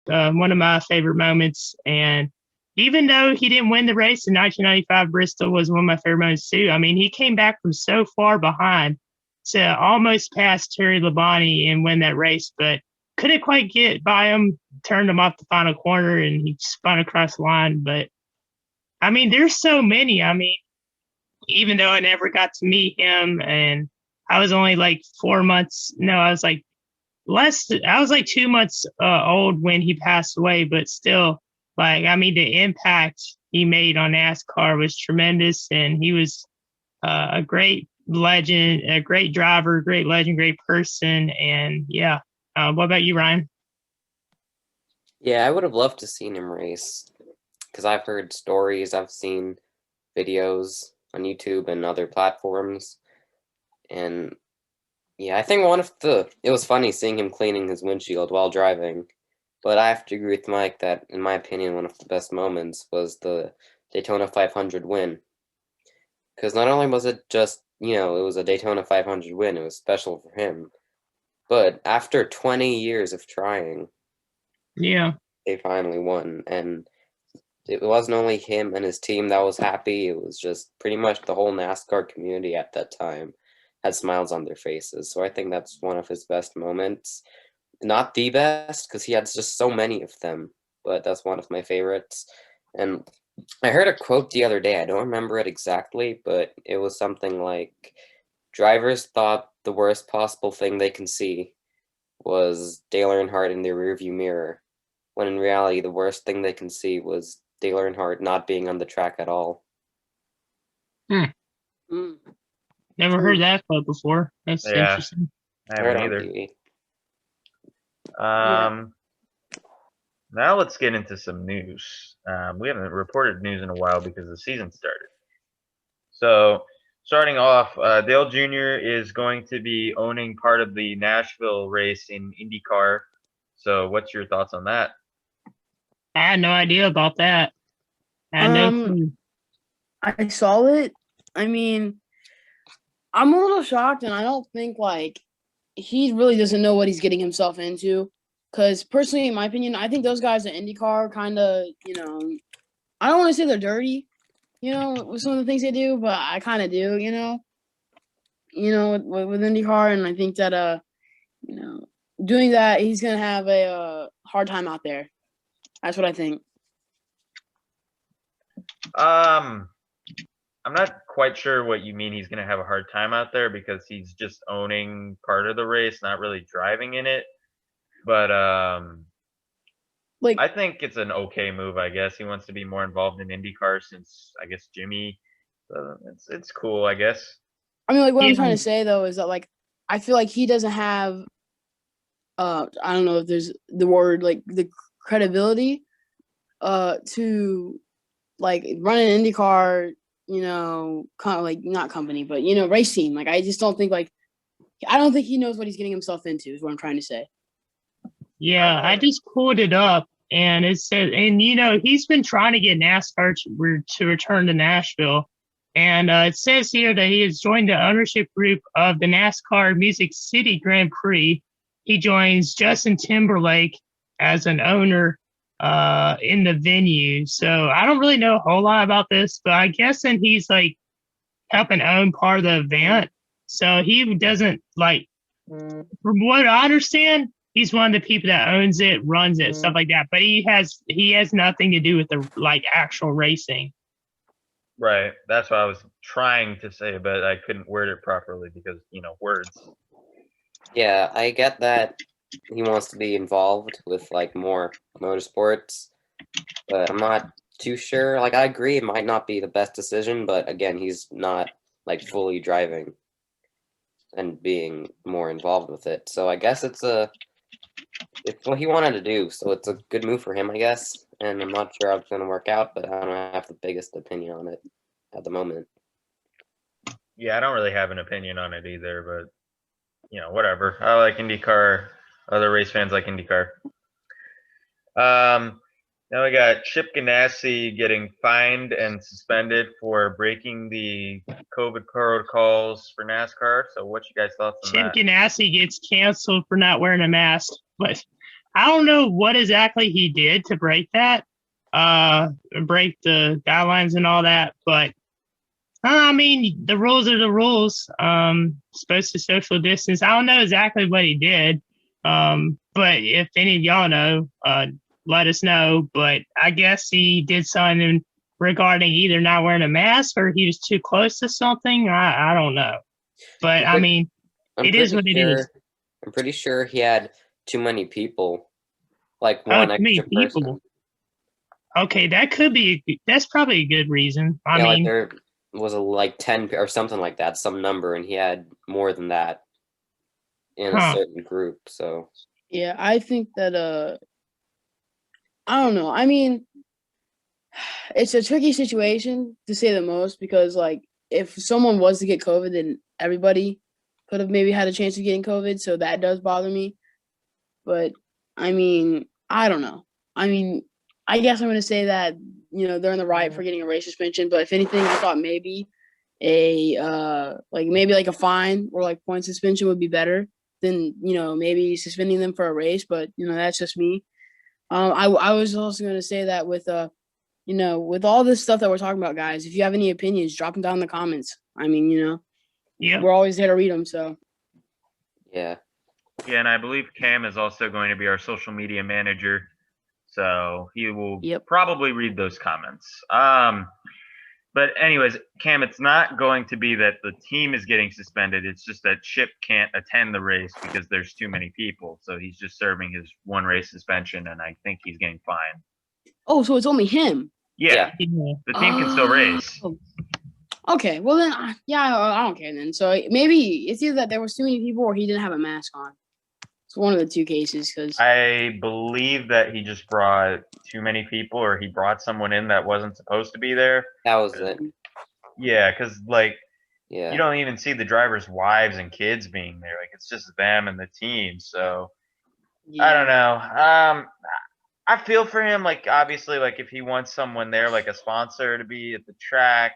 One of my favorite moments. And even though he didn't win the race in 1995, Bristol was one of my favorite moments too. I mean, he came back from so far behind to almost pass Terry Labonte and win that race, but couldn't quite get by him, turned him off the final corner, and he spun across the line. But I mean, there's so many. I mean, even though I never got to meet him, and I was only like 4 months, no, I was like 2 months old when he passed away, but still, the impact he made on NASCAR was tremendous, and he was a great legend, a great driver, great legend, great person. And yeah, what about you, Ryan? Yeah, I would have loved to seen him race, because I've heard stories, I've seen videos on YouTube and other platforms, and yeah, I think it was funny seeing him cleaning his windshield while driving, but I have to agree with Mike that, in my opinion, one of the best moments was the Daytona 500 win. Because not only was it just, it was a Daytona 500 win, it was special for him, but after 20 years of trying, yeah, they finally won, and it wasn't only him and his team that was happy, it was just pretty much the whole NASCAR community at that time had smiles on their faces. So I think that's one of his best moments. Not the best, because he had just so many of them, but that's one of my favorites. And I heard a quote the other day, I don't remember it exactly, but it was something like, drivers thought the worst possible thing they can see was Dale Earnhardt in their rearview mirror, when in reality the worst thing they can see was Dale Earnhardt not being on the track at all. Never heard that quote before. That's interesting. I haven't either. Now let's get into some news. We haven't reported news in a while because the season started. So starting off, Dale Jr. is going to be owning part of the Nashville race in IndyCar. So what's your thoughts on that? I had no idea about that. I had no clue. I saw it. I mean, I'm a little shocked, and I don't think he really doesn't know what he's getting himself into. Because personally, in my opinion, I think those guys at IndyCar kind of, I don't want to say they're dirty, with some of the things they do, but I kind of do, with IndyCar, and I think that, doing that, he's gonna have a hard time out there. That's what I think. I'm not quite sure what you mean he's going to have a hard time out there, because he's just owning part of the race, not really driving in it. But I think it's an okay move, I guess. He wants to be more involved in IndyCar since, I guess, Jimmy. It's cool, I guess. I mean, what I'm trying to say, though, is that, I feel like he doesn't have, I don't know if there's the word, the credibility to, run an IndyCar, not company, but, race team. I just don't think, I don't think he knows what he's getting himself into, is what I'm trying to say. Yeah, I just pulled it up, and it said, and he's been trying to get NASCAR to return to Nashville, and it says here that he has joined the ownership group of the NASCAR Music City Grand Prix. He joins Justin Timberlake as an owner in the venue. So I don't really know a whole lot about this, but I guess then he's like helping own part of the event. So he doesn't like, from what I understand, he's one of the people that owns it, runs it, stuff like that. But he has nothing to do with the like actual racing. Right. That's what I was trying to say, but I couldn't word it properly because, words. Yeah, I get that he wants to be involved with like more motorsports, but I'm not too sure. Like, I agree it might not be the best decision, but again, he's not like fully driving and being more involved with it. So I guess it's what he wanted to do. So it's a good move for him, I guess. And I'm not sure how it's going to work out, but I don't have the biggest opinion on it at the moment. Yeah, I don't really have an opinion on it either, but whatever. I like IndyCar. Other race fans like IndyCar. Now we got Chip Ganassi getting fined and suspended for breaking the COVID protocols for NASCAR. So what you guys thoughts on Chip that? Ganassi gets canceled for not wearing a mask, but I don't know what exactly he did to break that, break the guidelines and all that. But I mean, the rules are the rules. Supposed to social distance. I don't know exactly what he did. But if any of y'all know, let us know. But I guess he did something regarding either not wearing a mask or he was too close to something. I don't know. But I mean, it is what it is. I'm pretty sure he had too many people, like Oh, one too many extra people. person. Okay, that's probably a good reason. I Yeah, mean, like there was like 10 or something like that, some number, and he had more than that in a certain group. So Yeah, I think that I don't know. I mean, it's a tricky situation to say the most because like if someone was to get COVID, then everybody could have maybe had a chance of getting COVID. So that does bother me. But I mean, I don't know. I mean, I guess I'm gonna say that they're in the right for getting a race suspension. But if anything, I thought maybe maybe a fine or like point suspension would be better than maybe suspending them for a race. But that's just me. I was also gonna say that with with all this stuff that we're talking about, guys, if you have any opinions, drop them down in the comments. I mean, yeah, we're always there to read them. So yeah. Yeah, and I believe Cam is also going to be our social media manager, so he will probably read those comments. But anyways, Cam, it's not going to be that the team is getting suspended. It's just that Chip can't attend the race because there's too many people. So he's just serving his one race suspension, and I think he's getting fined. oh, so it's only him. Yeah, the team can still race. Okay, well then, I don't care then. So maybe it's either that there was too many people or he didn't have a mask on. It's one of the two cases. Because I believe that he just brought too many people, or he brought someone in that wasn't supposed to be there. That was it. Yeah, because you don't even see the drivers' wives and kids being there. Like it's just them and the team. So I don't know. I feel for him. Like obviously, like if he wants someone there, like a sponsor, to be at the track,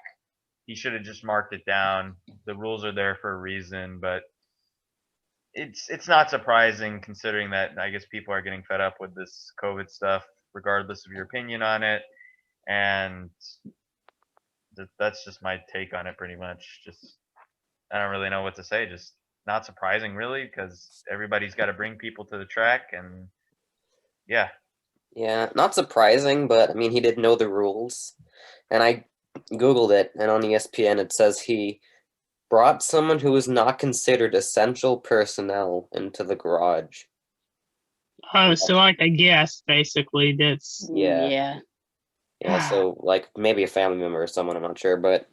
he should have just marked it down. The rules are there for a reason, but it's not surprising considering that I guess people are getting fed up with this COVID stuff, regardless of your opinion on it. And that's just my take on it, pretty much. Just I don't really know what to say. Just not surprising, really, because everybody's got to bring people to the track, and yeah. Yeah, not surprising, but I mean, he did know the rules. And I Googled it, and on ESPN it says he brought someone who was not considered essential personnel into the garage. Oh, so like a guest, basically. That's Yeah, so like maybe a family member or someone, I'm not sure, but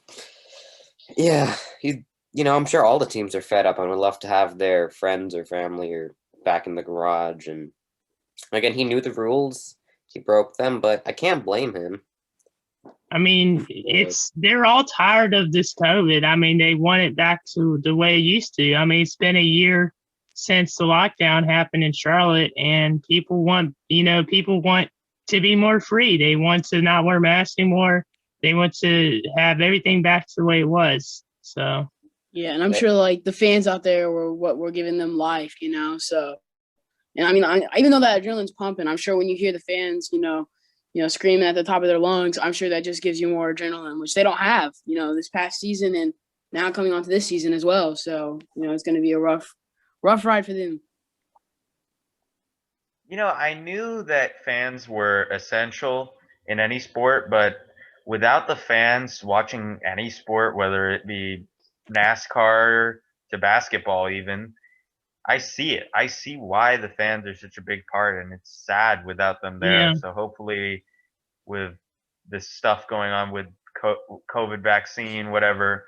yeah, I'm sure all the teams are fed up and would love to have their friends or family or back in the garage. And again, he knew the rules, he broke them, but I can't blame him. I mean, they're all tired of this COVID. I mean, they want it back to the way it used to. I mean, it's been a year since the lockdown happened in Charlotte, and people want to be more free. They want to not wear masks anymore. They want to have everything back to the way it was. So yeah, and I'm sure like the fans out there were giving them life, so And I mean, even though that adrenaline's pumping, I'm sure when you hear the fans, screaming at the top of their lungs, I'm sure that just gives you more adrenaline, which they don't have, this past season and now coming on to this season as well. So, it's going to be a rough ride for them. I knew that fans were essential in any sport, but without the fans watching any sport, whether it be NASCAR to basketball even, I see it. I see why the fans are such a big part, and it's sad without them there. Yeah. So hopefully with this stuff going on with COVID vaccine, whatever,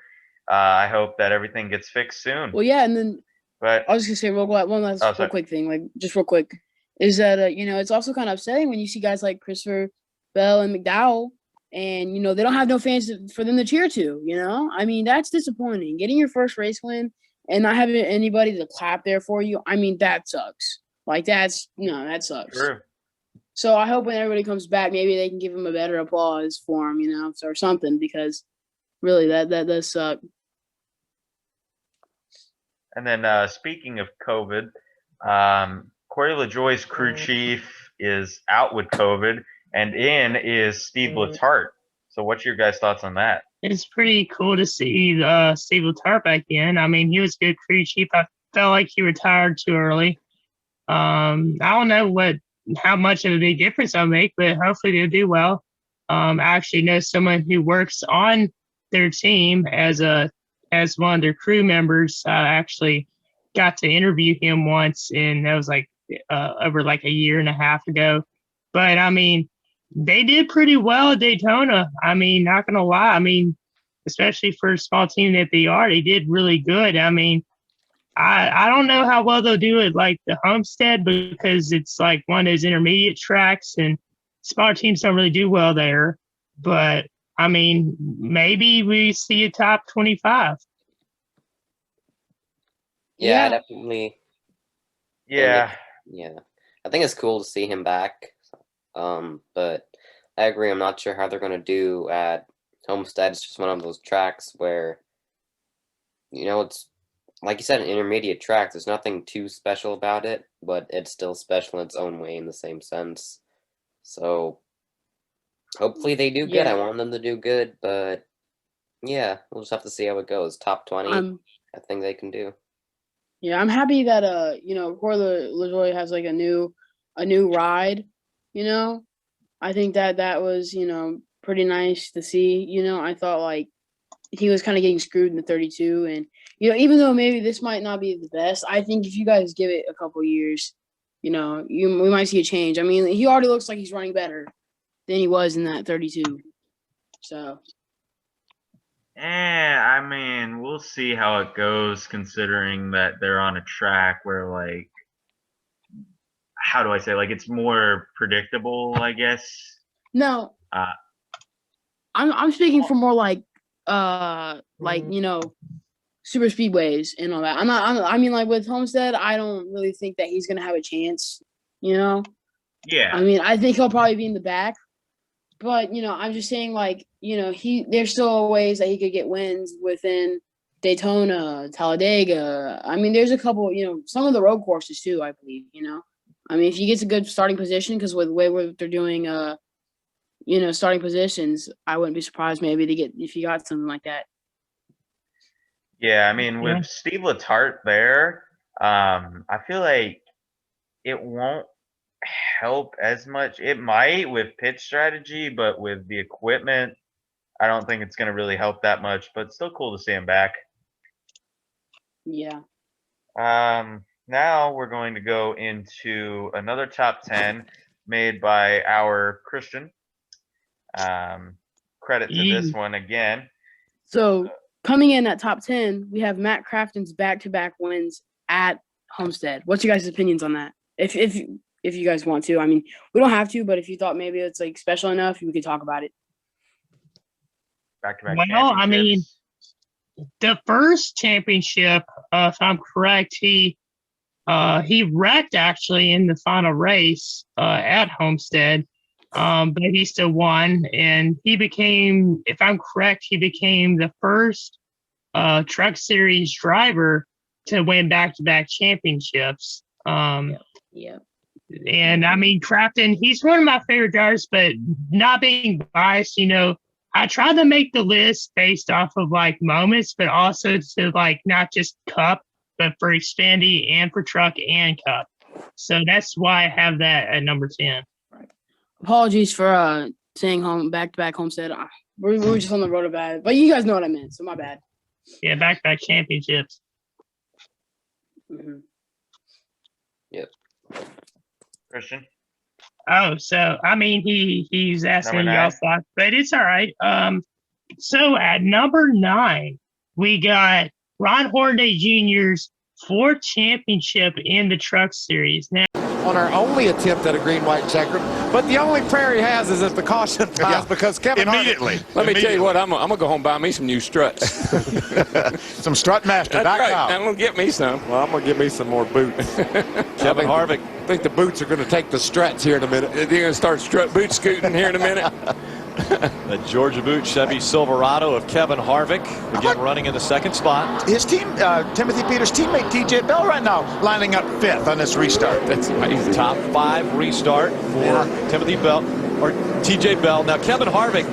I hope that everything gets fixed soon. Well, yeah, and then But I was just going to say one last real quick thing, like just real quick, is that, it's also kind of upsetting when you see guys like Christopher Bell and McDowell and, they don't have no fans for them to cheer to, I mean, that's disappointing. Getting your first race win and not having anybody to clap there for you, I mean, that sucks. Like, that sucks. True. So I hope when everybody comes back, maybe they can give him a better applause for him, or something, because really that does suck. And then speaking of COVID, Corey LaJoie's crew chief is out with COVID, and in is Steve Letarte. So what's your guys' thoughts on that? It's pretty cool to see Steve Letarte back in. I mean, he was a good crew chief. I felt like he retired too early. I don't know how much of a big difference that'll make, but hopefully they'll do well. I actually know someone who works on their team as one of their crew members. I actually got to interview him once, and that was like over like a year and a half ago. But I mean, they did pretty well at Daytona. I mean, not gonna lie. I mean, especially for a small team that they are, they did really good. I mean, I don't know how well they'll do it like the Homestead, because it's like one of those intermediate tracks and smaller teams don't really do well there. But I mean, maybe we see a top 25. Yeah, definitely. Yeah. I think it's cool to see him back. But I agree. I'm not sure how they're going to do at Homestead. It's just one of those tracks where, it's like you said, an intermediate track. There's nothing too special about it, but it's still special in its own way in the same sense. So hopefully they do good. I want them to do good, but yeah, we'll just have to see how it goes. Top 20, I think they can do. Yeah, I'm happy that Corey LaJoie has like a new ride. I think that was pretty nice to see. I thought like he was kind of getting screwed in the 32, and even though maybe this might not be the best, I think if you guys give it a couple years, we might see a change. I mean, he already looks like he's running better than he was in that 32. So. I mean, we'll see how it goes, considering that they're on a track where, like, how do I say, like, it's more predictable, I guess. No. I'm speaking for more like super speedways and all that. I mean, like with Homestead, I don't really think that he's gonna have a chance. Yeah. I mean, I think he'll probably be in the back. But, I'm just saying, like, there's still ways that he could get wins within Daytona, Talladega. I mean, there's a couple, some of the road courses too, I believe, I mean, if he gets a good starting position, because with the way they're doing, starting positions, I wouldn't be surprised maybe if he got something like that. Yeah, I mean, with Steve Letarte there, I feel like it won't help as much. It might with pit strategy, but with the equipment, I don't think it's going to really help that much, but it's still cool to see him back. Yeah. Now we're going to go into another top 10 made by our Christian. Credit to this one again. So coming in at top 10, we have Matt Crafton's back-to-back wins at Homestead. What's your guys' opinions on that? If you guys want to, I mean, we don't have to, but if you thought maybe it's like special enough, we could talk about it. Back-to-back Well, I mean, the first championship, if I'm correct, he wrecked actually in the final race at Homestead, but he still won, and he became, if I'm correct, the first Truck Series driver to win back-to-back championships. Yep. And I mean, Crafton, he's one of my favorite drivers, but not being biased, you know, I try to make the list based off of like moments, but also to like not just Cup, but for Xfinity and for Truck and Cup. So that's why I have that at number 10. Apologies for saying back-to-back Homestead. We were just on the road about it, but you guys know what I meant, so my bad. Yeah, back-to-back championships. Mm-hmm. Yep. Christian? Oh, so I mean, he's asking y'all thoughts, but it's all right. So at number 9, we got Ron Hornaday Jr.'s 4th championship in the Truck Series. Now, on our only attempt at a green-white checker, but the only prayer he has is if the caution flies because Kevin immediately. Let me tell you what, I'm gonna go home and buy me some new struts. Some Strutmaster. That's right. I'm gonna get me some. Well, I'm gonna get me some more boots. Kevin Harvick. I think the boots are going to take the struts here in a minute. They're gonna start strut boot scooting here in a minute. The Georgia Boot Chevy Silverado of Kevin Harvick again running in the 2nd spot. His team, Timothy Peters' teammate TJ Bell right now lining up 5th on this restart. That's amazing. Top 5 restart for Timothy Bell or TJ Bell. Now Kevin Harvick,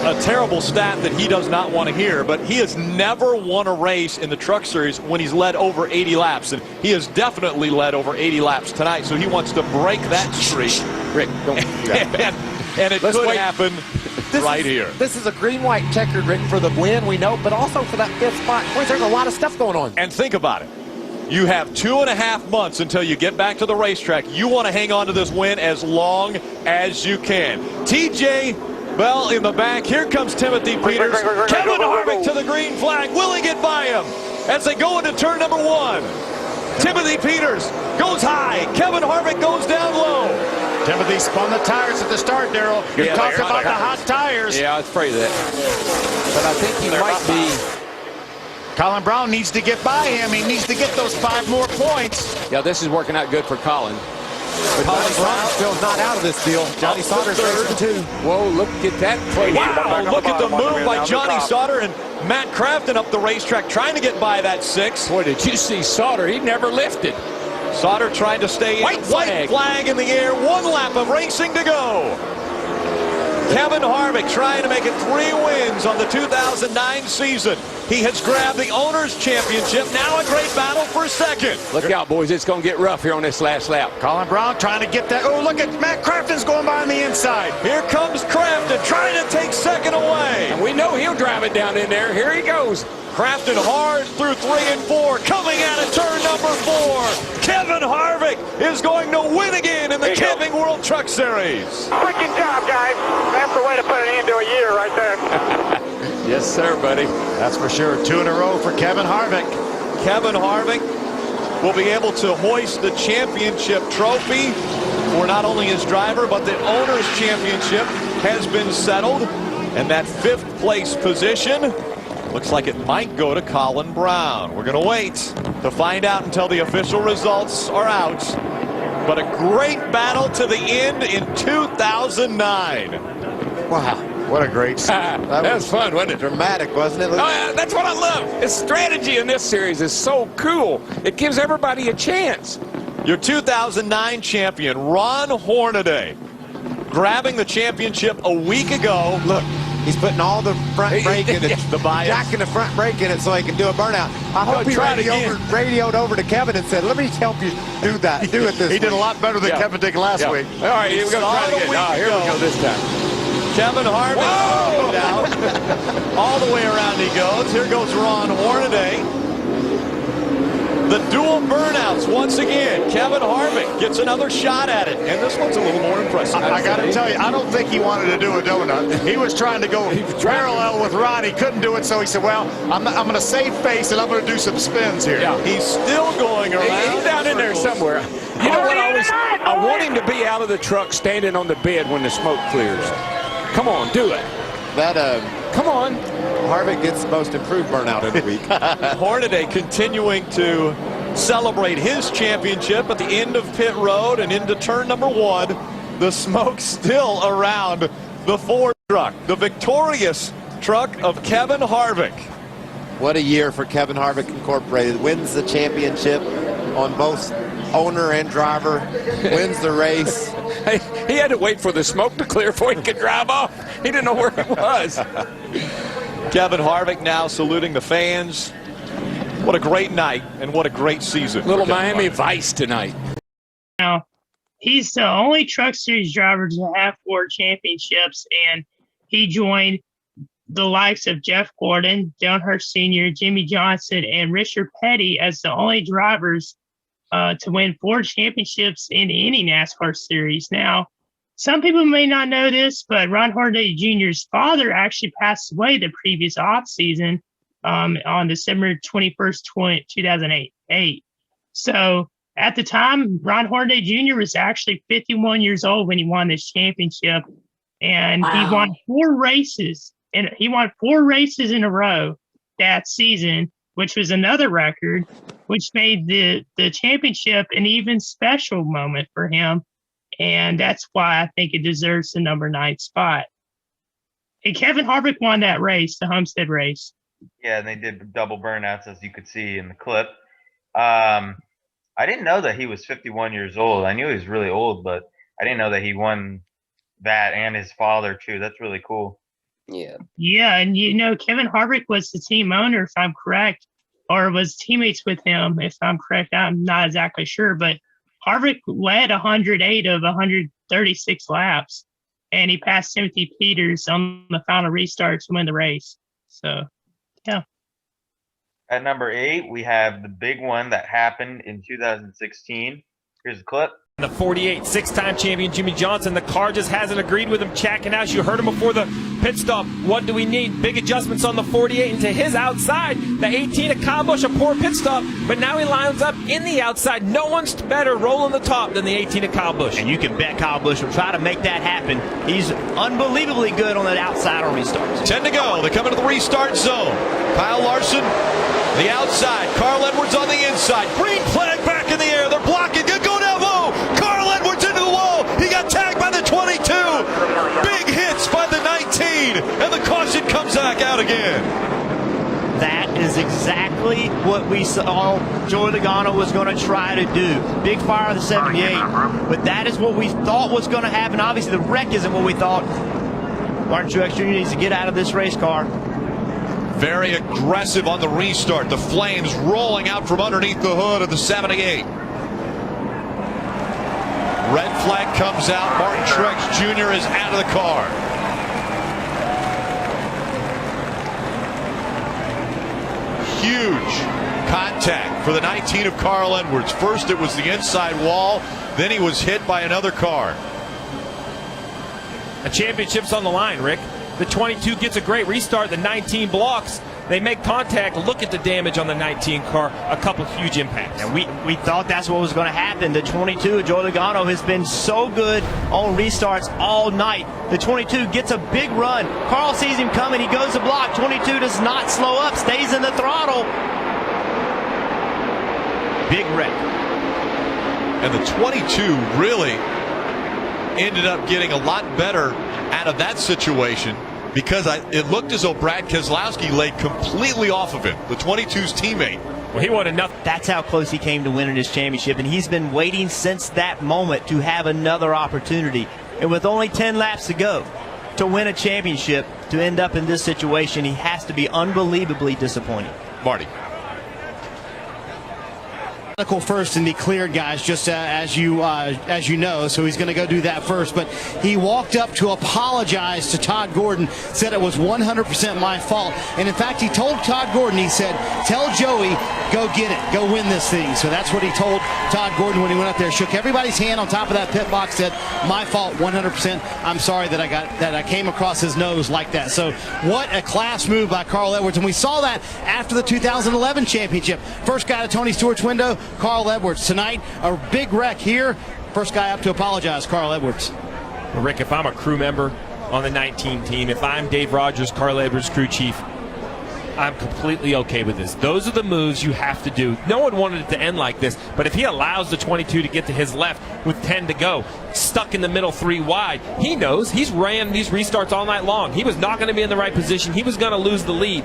a terrible stat that he does not want to hear, but he has never won a race in the Truck Series when he's led over 80 laps, and he has definitely led over 80 laps tonight, so he wants to break that streak. Rick, don't do that. and it could happen right here. This is a green-white checkered, Rick, for the win, we know, but also for that 5th spot. Boy, there's a lot of stuff going on. And think about it. You have 2.5 months until you get back to the racetrack. You want to hang on to this win as long as you can. TJ Bell in the back. Here comes Timothy Peters. Kevin Harvick to the green flag. Will he get by him as they go into turn number 1? Timothy Peters goes high. Kevin Harvick goes down low. Timothy spun the tires at the start, Darrell. You talk about the hot tires. Yeah, I was afraid of that. But I think he might be. Colin Brown needs to get by him. He needs to get those 5 more points. Yeah, this is working out good for Colin. But Johnny Sauter still not out of this deal. Johnny Sauter's racing too. Whoa, look at that play. Wow, look at the move by Johnny Sauter and Matt Crafton up the racetrack trying to get by that 6. Boy, did you see Sauter? He never lifted. Sauter trying to stay in. White flag in the air. 1 lap of racing to go. Kevin Harvick trying to make it 3 wins on the 2009 season. He has grabbed the Owners' Championship. Now a great battle for 2nd. Look out, boys. It's going to get rough here on this last lap. Colin Brown trying to get that. Oh, look at Matt Crafton's going by on the inside. Here comes Crafton trying to take 2nd away. And we know he'll drive it down in there. Here he goes. Crafton hard through 3 and 4. Coming out of turn number 4. Kevin Harvick is going to win again in the Camping World Truck Series. Freaking job, guys. That's the way to put an end to a year right there. Yes, sir, buddy. That's for sure. 2 in a row for Kevin Harvick. Kevin Harvick will be able to hoist the championship trophy for not only his driver, but the Owners' Championship has been settled. And that 5th place position looks like it might go to Colin Brown. We're going to wait to find out until the official results are out. But a great battle to the end in 2009. Wow. What a great that was fun, wasn't it? Dramatic, wasn't it? Oh, yeah, that's what I love. His strategy in this series is so cool. It gives everybody a chance. Your 2009 champion, Ron Hornaday, grabbing the championship a week ago. Look, he's putting all the front brake in it, the bias. jacking the front brake in it so he can do a burnout. I hope he radioed over to Kevin and said, let me help you do that. Do it this He did a lot better than Kevin did last week. All right, we're going to try it again. Here we go this time. Kevin Harvick down. All the way around he goes. Here goes Ron Hornaday. The dual burnouts once again. Kevin Harvick gets another shot at it, and this one's a little more impressive. I got to tell you, I don't think he wanted to do a donut. He was trying to go parallel with Ron. He couldn't do it, so he said, well, I'm going to save face, and I'm going to do some spins here. Yeah, he's still going around. He's down in there somewhere. You know what? I want him to be out of the truck standing on the bed when the smoke clears. Come on, do it. Come on. Harvick gets most improved burnout of the week. Hornaday continuing to celebrate his championship at the end of pit road and into turn number 1. The smoke still around the Ford truck, the victorious truck of Kevin Harvick. What a year for Kevin Harvick Incorporated. Wins the championship on both owner and driver, wins the race. Hey, he had to wait for the smoke to clear before he could drive off. He didn't know where he was. Kevin Harvick now saluting the fans. What a great night and what a great season. Little Miami Vice tonight. Now, he's the only Truck Series driver to have 4 championships, and he joined the likes of Jeff Gordon, Dale Hurst Sr., Jimmy Johnson, and Richard Petty as the only drivers to win 4 championships in any NASCAR series. Now, some people may not know this, but Ron Hornaday Jr.'s father actually passed away the previous offseason on December 21st, 2008. So at the time, Ron Hornaday Jr. was actually 51 years old when he won this championship, and he won 4 races. And he won 4 races in a row that season, which was another record, which made the championship an even special moment for him. And that's why I think it deserves the number 9 spot. And Kevin Harvick won that race, the Homestead race. Yeah, and they did double burnouts, as you could see in the clip. I didn't know that he was 51 years old. I knew he was really old, but I didn't know that he won that and his father, too. That's really cool. Yeah. Yeah, and Kevin Harvick was the team owner, if I'm correct, or was teammates with him, if I'm correct. I'm not exactly sure, but Harvick led 108 of 136 laps, and he passed Timothy Peters on the final restart to win the race. So, yeah. At number 8, we have the big one that happened in 2016. Here's the clip. The 48, 6-time champion Jimmy Johnson. The car just hasn't agreed with him. Checking out. You heard him before the pit stop. What do we need? Big adjustments on the 48 and to his outside. The 18 of Kyle Busch, a poor pit stop, but now he lines up in the outside. No one's better rolling the top than the 18 of Kyle Busch. And you can bet Kyle Busch will try to make that happen. He's unbelievably good on that outside on restarts. 10 to go. They come into the restart zone. Kyle Larson, the outside. Carl Edwards on the inside. Green flag back in the air. They're blocking. Good go Nevo. Carl Edwards into the wall. He got tagged by the 22. Big hits by the 19. And the caution comes back out again. That is exactly what we saw Joey Logano was going to try to do. Big fire of the 78. But that is what we thought was going to happen. Obviously, the wreck isn't what we thought. Martin Truex Jr. needs to get out of this race car. Very aggressive on the restart. The flames rolling out from underneath the hood of the 78. Red flag comes out. Martin Truex Jr. is out of the car. Huge contact for the 19 of Carl Edwards. First it was the inside wall, then he was hit by another car. A championship's on the line, Rick. The 22 gets a great restart. The 19 blocks. They make contact. Look at the damage on the 19 car. A couple huge impacts. And we thought that's what was going to happen. The 22, Joey Logano, has been so good on restarts all night. The 22 gets a big run. Carl sees him coming. He goes to block. 22 does not slow up. Stays in the throttle. Big wreck. And the 22 really ended up getting a lot better out of that situation, because it looked as though Brad Keselowski laid completely off of him, the 22's teammate. Well, he wanted enough. That's how close he came to winning his championship, and he's been waiting since that moment to have another opportunity. And with only 10 laps to go to win a championship, to end up in this situation, he has to be unbelievably disappointed. Marty. First and be cleared, guys, just as you know, so he's going to go do that first. But he walked up to apologize to Todd Gordon, said it was 100% my fault. And in fact, he told Todd Gordon, he said, tell Joey, go get it, go win this thing. So that's what he told Todd Gordon when he went up there, shook everybody's hand on top of that pit box, said, my fault, 100%. I'm sorry that I came across his nose like that. So what a class move by Carl Edwards. And we saw that after the 2011 championship. First guy to Tony Stewart's window, Carl Edwards. Tonight, a big wreck here. First guy up to apologize, Carl Edwards. Well, Rick, if I'm a crew member on the 19 team, if I'm Dave Rogers, Carl Edwards, crew chief, I'm completely okay with this. Those are the moves you have to do. No one wanted it to end like this, but if he allows the 22 to get to his left with 10 to go, stuck in the middle 3 wide, he knows he's ran these restarts all night long. He was not going to be in the right position. He was going to lose the lead.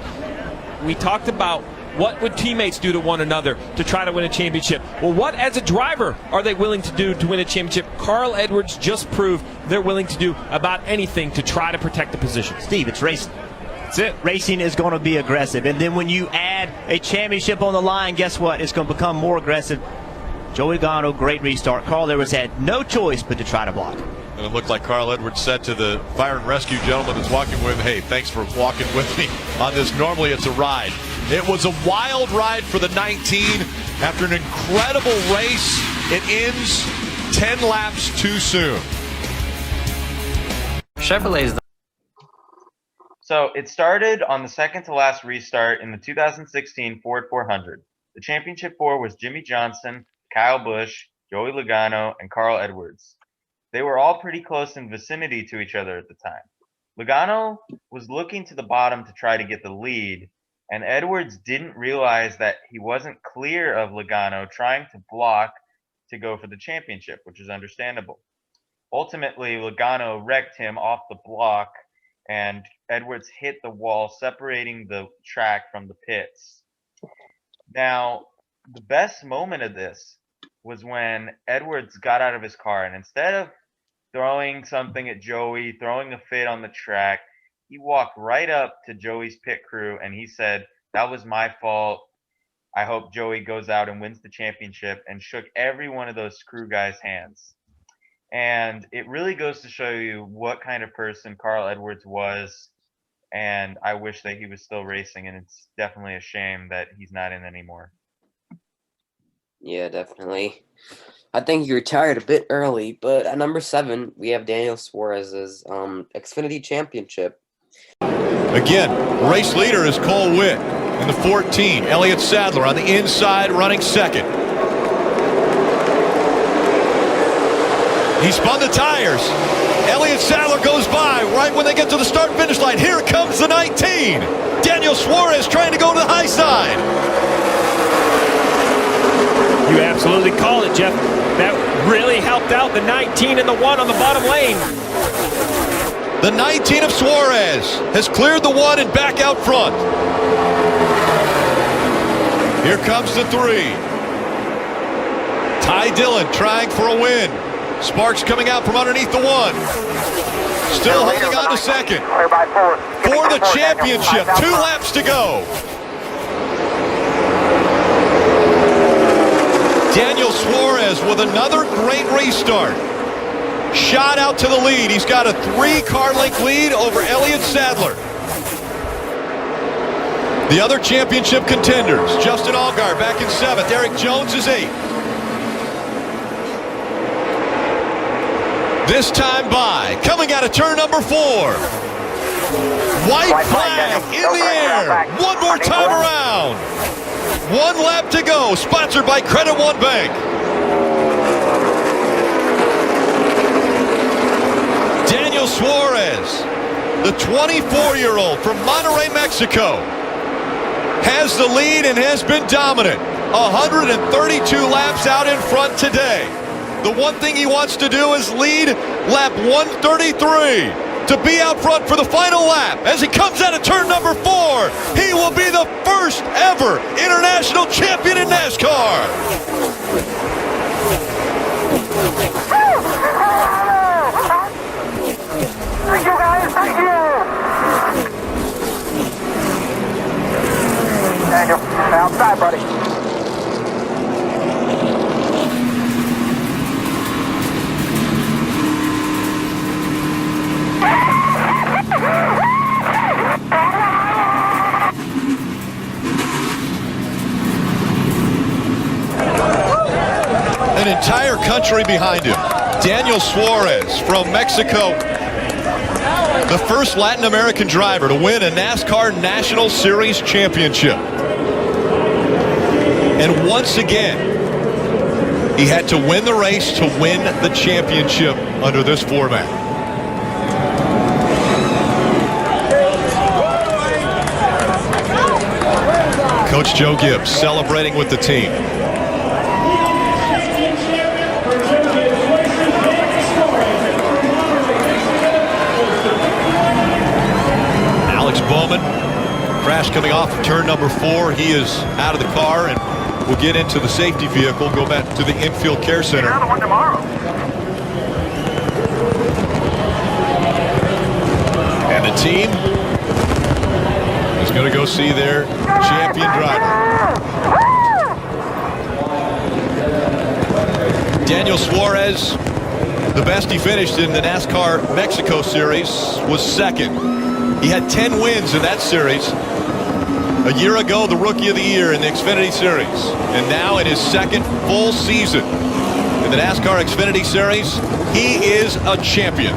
We talked about What would teammates do to one another to try to win a championship? Well, what as a driver are they willing to do to win a championship? Carl Edwards just proved they're willing to do about anything to try to protect the position. Steve, it's racing. That's it. Racing is going to be aggressive. And then when you add a championship on the line, guess what? It's going to become more aggressive. Joey Logano, great restart. Carl Edwards had no choice but to try to block. And it looked like Carl Edwards said to the fire and rescue gentleman that's walking with him, hey, thanks for walking with me on this. Normally it's a ride. It was a wild ride for the 19 after an incredible race. It ends 10 laps too soon. Chevrolet's. So it started on the second to last restart in the 2016 Ford 400. The championship four was Jimmy Johnson, Kyle Busch, Joey Logano, and Carl Edwards. They were all pretty close in vicinity to each other at the time. Logano was looking to the bottom to try to get the lead, and Edwards didn't realize that he wasn't clear of Logano trying to block to go for the championship, which is understandable. Ultimately, Logano wrecked him off the block, and Edwards hit the wall, separating the track from the pits. Now, the best moment of this was when Edwards got out of his car, and instead of throwing something at Joey, throwing a fit on the track, he walked right up to Joey's pit crew and he said, "That was my fault. I hope Joey goes out and wins the championship," and shook every one of those crew guys' hands. And it really goes to show you what kind of person Carl Edwards was, and I wish that he was still racing, and it's definitely a shame that he's not in anymore. Yeah, definitely. I think he retired a bit early, but at number 7, we have Daniel Suarez's Xfinity Championship. Again, race leader is Cole Witt in the 14. Elliott Sadler on the inside running second. He spun the tires. Elliott Sadler goes by right when they get to the start-finish line. Here comes the 19. Daniel Suarez trying to go to the high side. You absolutely called it, Jeff. That really helped out the 19 and the 1 on the bottom lane. The 19 of Suarez has cleared the 1 and back out front. Here comes the 3. Ty Dillon trying for a win. Sparks coming out from underneath the 1. Still holding on to second. For the championship, 2 laps to go. Daniel Suarez with another great restart. Shot out to the lead. He's got a 3-car length lead over Elliott Sadler. The other championship contenders, Justin Allgaier back in 7th. Eric Jones is 8th. This time by, coming out of turn number 4. White flag in the air. One more time around. 1 lap to go, sponsored by Credit One Bank. Daniel Suarez, the 24-year-old from Monterrey, Mexico, has the lead and has been dominant. 132 laps out in front today. The one thing he wants to do is lead lap 133. To be out front for the final lap. As he comes out of turn number 4, he will be the first ever international champion in NASCAR. Thank you, guys. Thank you. Daniel, outside, buddy. An entire country behind him. Daniel Suarez from Mexico, the first Latin American driver to win a NASCAR National Series championship. And once again, he had to win the race to win the championship under this format. Coach Joe Gibbs celebrating with the team. Alex Bowman Crash coming off of turn number 4. He is out of the car and will get into the safety vehicle, go back to the infield care center. Another one tomorrow. And the team is going to go see their champion driver. Daniel Suarez, the best he finished in the NASCAR Mexico Series, was second. He had 10 wins in that series. A year ago, the Rookie of the Year in the Xfinity Series. And now in his second full season in the NASCAR Xfinity Series, he is a champion.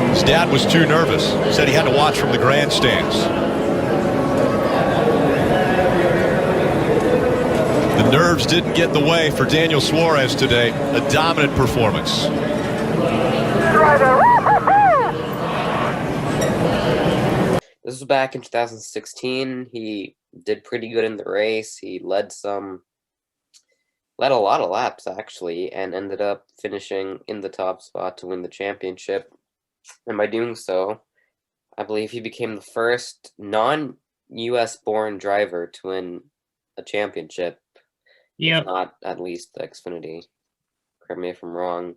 His dad was too nervous. Said he had to watch from the grandstands. The nerves didn't get in the way for Daniel Suarez today. A dominant performance. This was back in 2016. He did pretty good in the race. He led a lot of laps, actually, and ended up finishing in the top spot to win the championship. And by doing so, I believe he became the first non-US born driver to win a championship. Yeah. Not at least the Xfinity. Correct me if I'm wrong.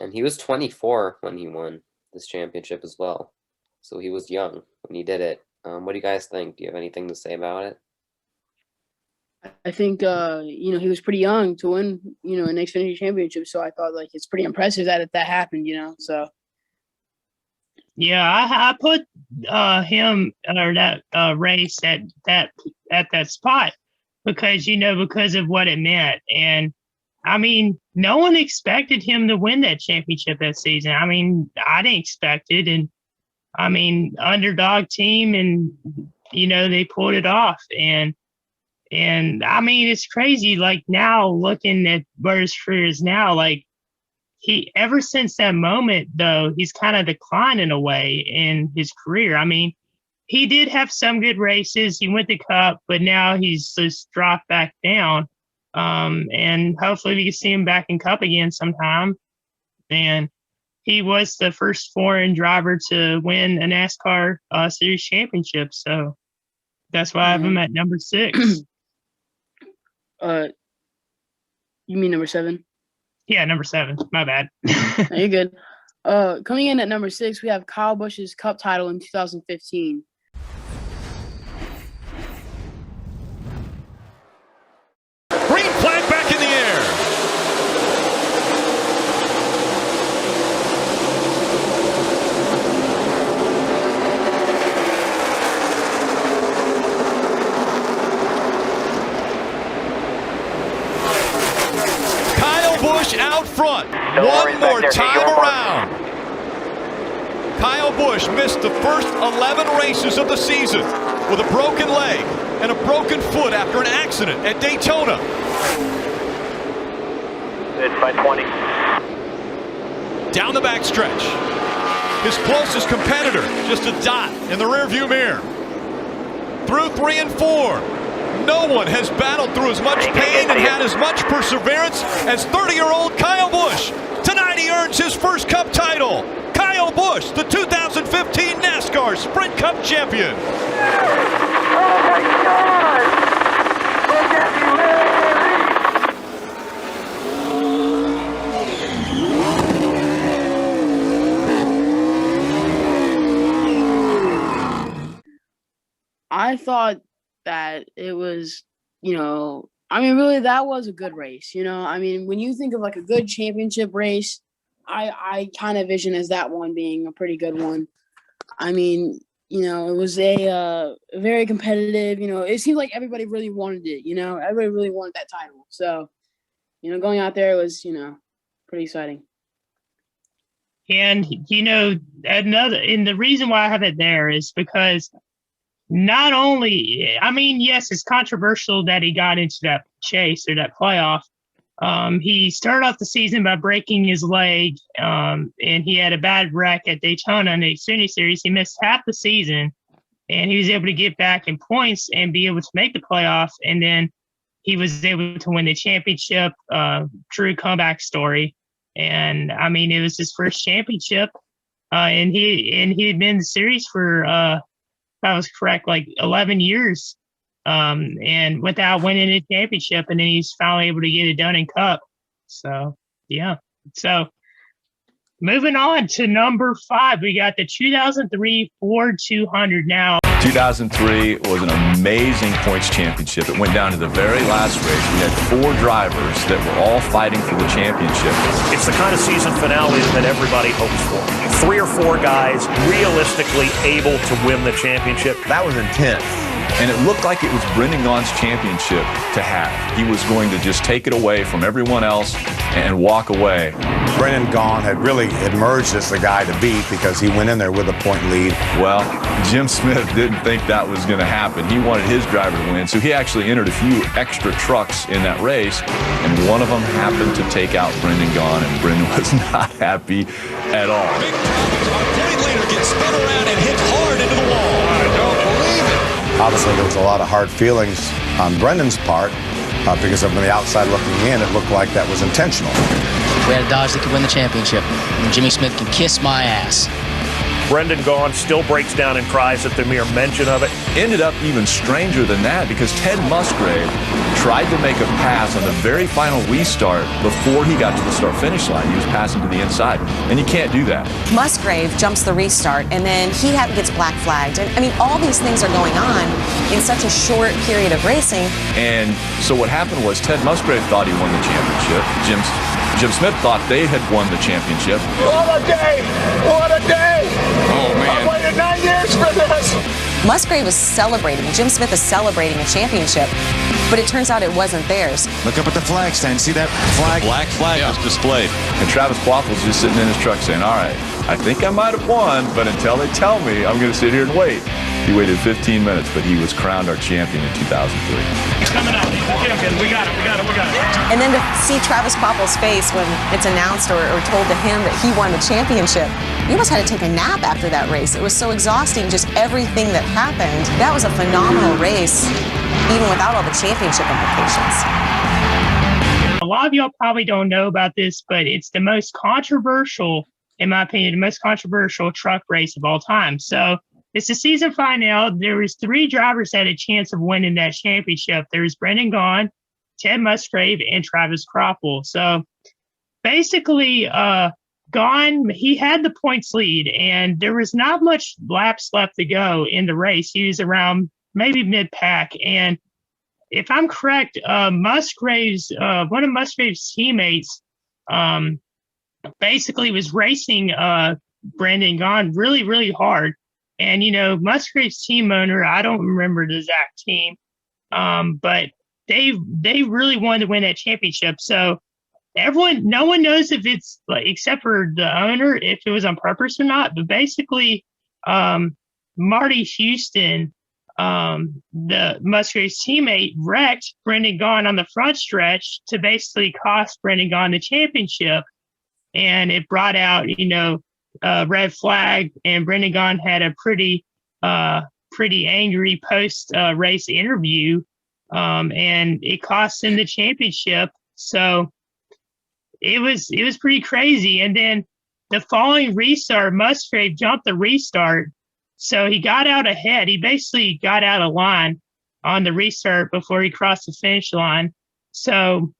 And he was 24 when he won this championship as well. So he was young when he did it. What do you guys think? Do you have anything to say about it? I think he was pretty young to win, an Xfinity championship. So I thought it's pretty impressive that that happened, So yeah, I put him or that race at that spot because because of what it meant. And I mean, no one expected him to win that championship that season. I mean, I didn't expect it, and I mean, underdog team, and they pulled it off. And I mean, it's crazy. Like now, looking at where his career is now, he ever since that moment, though, he's kind of declined in a way in his career. I mean, he did have some good races. He went the Cup, but now he's just dropped back down. And hopefully we can see him back in Cup again sometime. And he was the first foreign driver to win a NASCAR Series championship. So that's why I have him at number 6. You mean number 7? Yeah, number 7. My bad. No, you're good. Coming in at number 6, we have Kyle Busch's Cup title in 2015. Green flag back in the air. Kyle Busch out front. One more time around. Kyle Busch missed the first 11 races of the season with a broken leg and a broken foot after an accident at Daytona. It's by 20. Down the backstretch. His closest competitor, just a dot in the rearview mirror. Through 3 and 4. No one has battled through as much pain and had as much perseverance as 30-year-old Kyle Busch. Tonight he earns his first Cup title. Kyle Busch, the 2015 NASCAR Sprint Cup champion. Oh my God! Look at me, I thought that it was, really that was a good race. I mean, when you think of a good championship race, I kind of vision as that one being a pretty good one. I mean, it was a very competitive. It seemed like everybody really wanted it. Everybody really wanted that title. So, going out there was pretty exciting. And and the reason why I have it there is because not only, yes, it's controversial that he got into that chase or that playoff. He started off the season by breaking his leg, and he had a bad wreck at Daytona in the Xfinity Series. He missed half the season, and he was able to get back in points and be able to make the playoff. And then he was able to win the championship. True comeback story. And it was his first championship, and he had been in the series for, if I was correct, like 11 years, and without winning a championship, and then he's finally able to get it done in Cup. So yeah. So moving on to number 5, we got the 2003 Ford 200 now. 2003 was an amazing points championship. It went down to the very last race. We had 4 drivers that were all fighting for the championship. It's the kind of season finale that everybody hopes for. 3 or 4 guys realistically able to win the championship. That was intense. And it looked like it was Brendan Gaughan's championship to have. He was going to just take it away from everyone else and walk away. Brendan Gaughan had really emerged as the guy to beat because he went in there with a point lead. Well, Jim Smith didn't think that was going to happen. He wanted his driver to win, so he actually entered a few extra trucks in that race, and one of them happened to take out Brendan Gaughan, and Brendan was not happy at all. Big problems. Our point leader gets spun around and hit hard into the wall. I don't believe it. Obviously, there was a lot of hard feelings on Brendan's part because from the outside looking in, it looked like that was intentional. We had a Dodge that could win the championship, and Jimmy Smith can kiss my ass. Brendan Gaughan still breaks down and cries at the mere mention of it. Ended up even stranger than that because Ted Musgrave tried to make a pass on the very final restart before he got to the start-finish line. He was passing to the inside, and you can't do that. Musgrave jumps the restart, and then he gets black flagged. And all these things are going on in such a short period of racing. And so what happened was Ted Musgrave thought he won the championship. Jim Smith thought they had won the championship. What a day! What a day! Oh, man. I waited 9 years for this! Musgrave is celebrating. Jim Smith is celebrating a championship, but it turns out it wasn't theirs. Look up at the flag stand. See that flag? Black flag was displayed. And Travis Quaffle's just sitting in his truck saying, all right, I think I might have won, but until they tell me, I'm going to sit here and wait. He waited 15 minutes, but he was crowned our champion in 2003. He's coming out. He's the champion. We got it. And then to see Travis Quaffle's face when it's announced or told to him that he won the championship, you almost had to take a nap after that race. It was so exhausting, just everything that happened. That was a phenomenal race, even without all the championship implications. A lot of y'all probably don't know about this, but it's the most controversial, in my opinion, the most controversial truck race of all time. So it's the season final. There was 3 drivers that had a chance of winning that championship. There was Brendan Gaughan, Ted Musgrave, and Travis Quaffle. So basically, Gaughan, he had the points lead, and there was not much laps left to go in the race. He was around maybe mid-pack. And if I'm correct, Musgrave's one of Musgrave's teammates basically was racing Brendan Gaughan really, really hard. And, Musgrave's team owner, I don't remember the exact team, but they really wanted to win that championship. So no one knows if it's except for the owner, if it was on purpose or not. But basically, Marty Houston, the Musgrave's teammate, wrecked Brendan Gaughan on the front stretch to basically cost Brendan Gaughan the championship. And it brought out, red flag, and Brendan Gaughan had a pretty angry post race interview, and it cost him the championship. So it was pretty crazy. And then the following restart, Musgrave jumped the restart, so he got out ahead. He basically got out of line on the restart before he crossed the finish line. So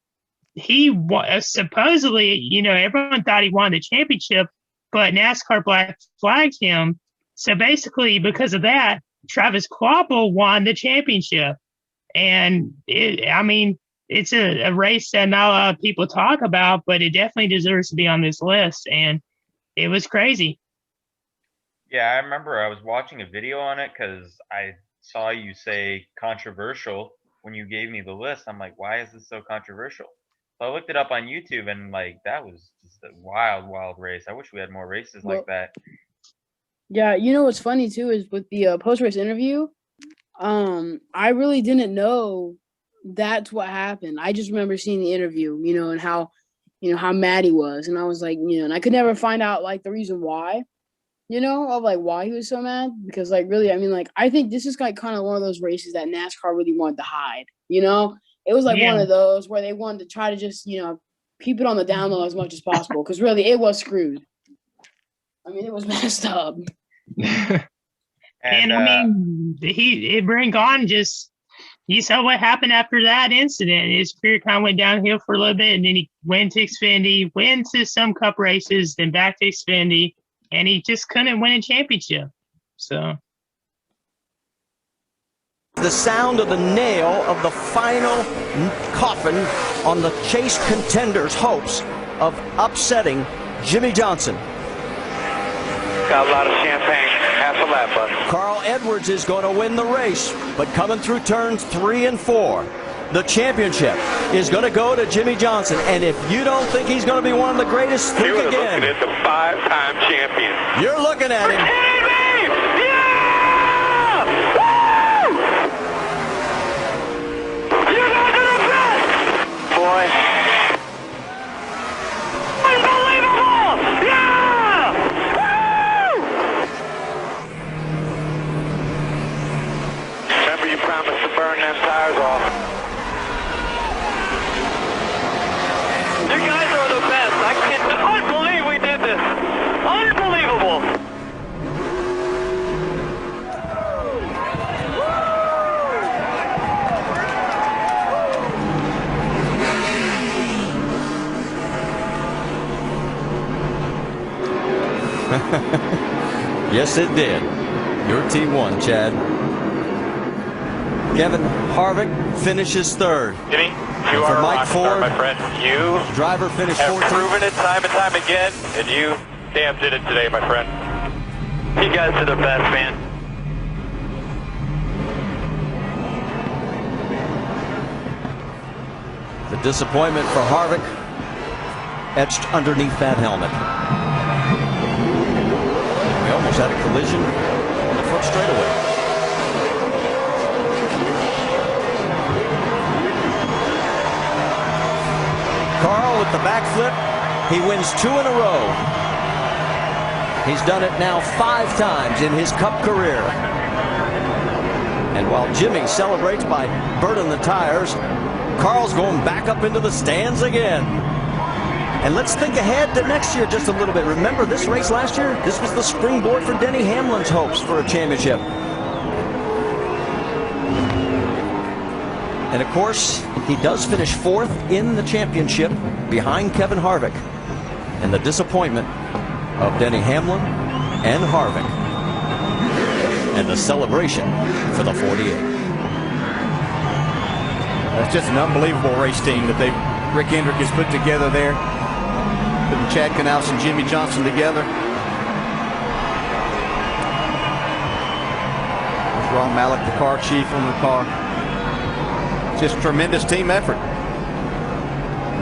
he supposedly, everyone thought he won the championship, but NASCAR black flagged him. So basically, because of that, Travis Quaffle won the championship. And it's a race that not a lot of people talk about, but it definitely deserves to be on this list. And it was crazy. Yeah, I remember I was watching a video on it because I saw you say controversial when you gave me the list. I'm like, why is this so controversial? So I looked it up on YouTube and like that was just a wild, wild race. I wish we had more races like Well, that. yeah, you know what's funny too is with the post race interview. I really didn't know that's what happened. I just remember seeing the interview, and how, how mad he was, and I was like, and I could never find out like the reason why, of like why he was so mad because like really, I mean, like I think this is like kind of one of those races that NASCAR really wanted to hide. It was like one Yeah. of those where they wanted to try to just keep it on the down low as much as possible because really it was screwed. I mean, it was messed up. And I mean, Brent Gone just, you saw what happened after that incident. His career kind of went downhill for a little bit, and then he went to Xfinity, went to some Cup races, then back to Xfinity, and he just couldn't win a championship. So the sound of the nail of the final coffin on the Chase contenders' hopes of upsetting Jimmy Johnson. Got a lot of champagne. Half a lap, bud. Carl Edwards is going to win the race, but coming through turns 3 and 4, the championship is going to go to Jimmy Johnson. And if you don't think he's going to be one of the greatest, think You're again. looking at the 5-time champion. You're looking at him. You guys are the best! Boy. Unbelievable! Yeah! Woo! Remember you promised to burn them tires off. You guys are the best. I can't believe we did this. Unbelievable. Yes, it did. Your T1, Chad. Kevin Harvick finishes third. Jimmy, you For are a Mike rock star, Ford, my friend. You driver finished have 14th. proven it time and time again, and you damn did it today, my friend. You guys are the best, man. The disappointment for Harvick etched underneath that helmet. We almost had a collision on the front straightaway. Carl with the backflip. He wins 2 in a row. He's done it now 5 times in his Cup career. And while Jimmy celebrates by burning the tires, Carl's going back up into the stands again. And let's think ahead to next year just a little bit. Remember this race last year? This was the springboard for Denny Hamlin's hopes for a championship. And of course, he does finish 4th in the championship behind Kevin Harvick. And the disappointment of Denny Hamlin and Harvick. And the celebration for the 48. That's just an unbelievable race team that Rick Hendrick has put together there. Putting Chad Knaus and Jimmy Johnson together. There's Ron Malik, the car chief, on the car. Just tremendous team effort.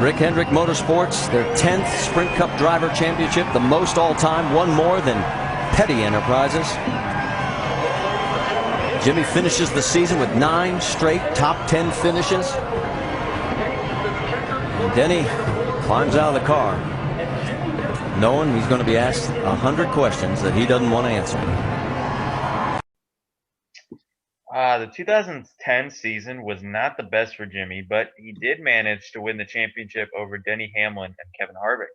Rick Hendrick Motorsports, their 10th Sprint Cup Driver Championship, the most all-time, one more than Petty Enterprises. Jimmy finishes the season with 9 straight top 10 finishes. And Denny climbs out of the car, knowing he's going to be asked 100 questions that he doesn't want to answer. The 2010 season was not the best for Jimmy, but he did manage to win the championship over Denny Hamlin and Kevin Harvick.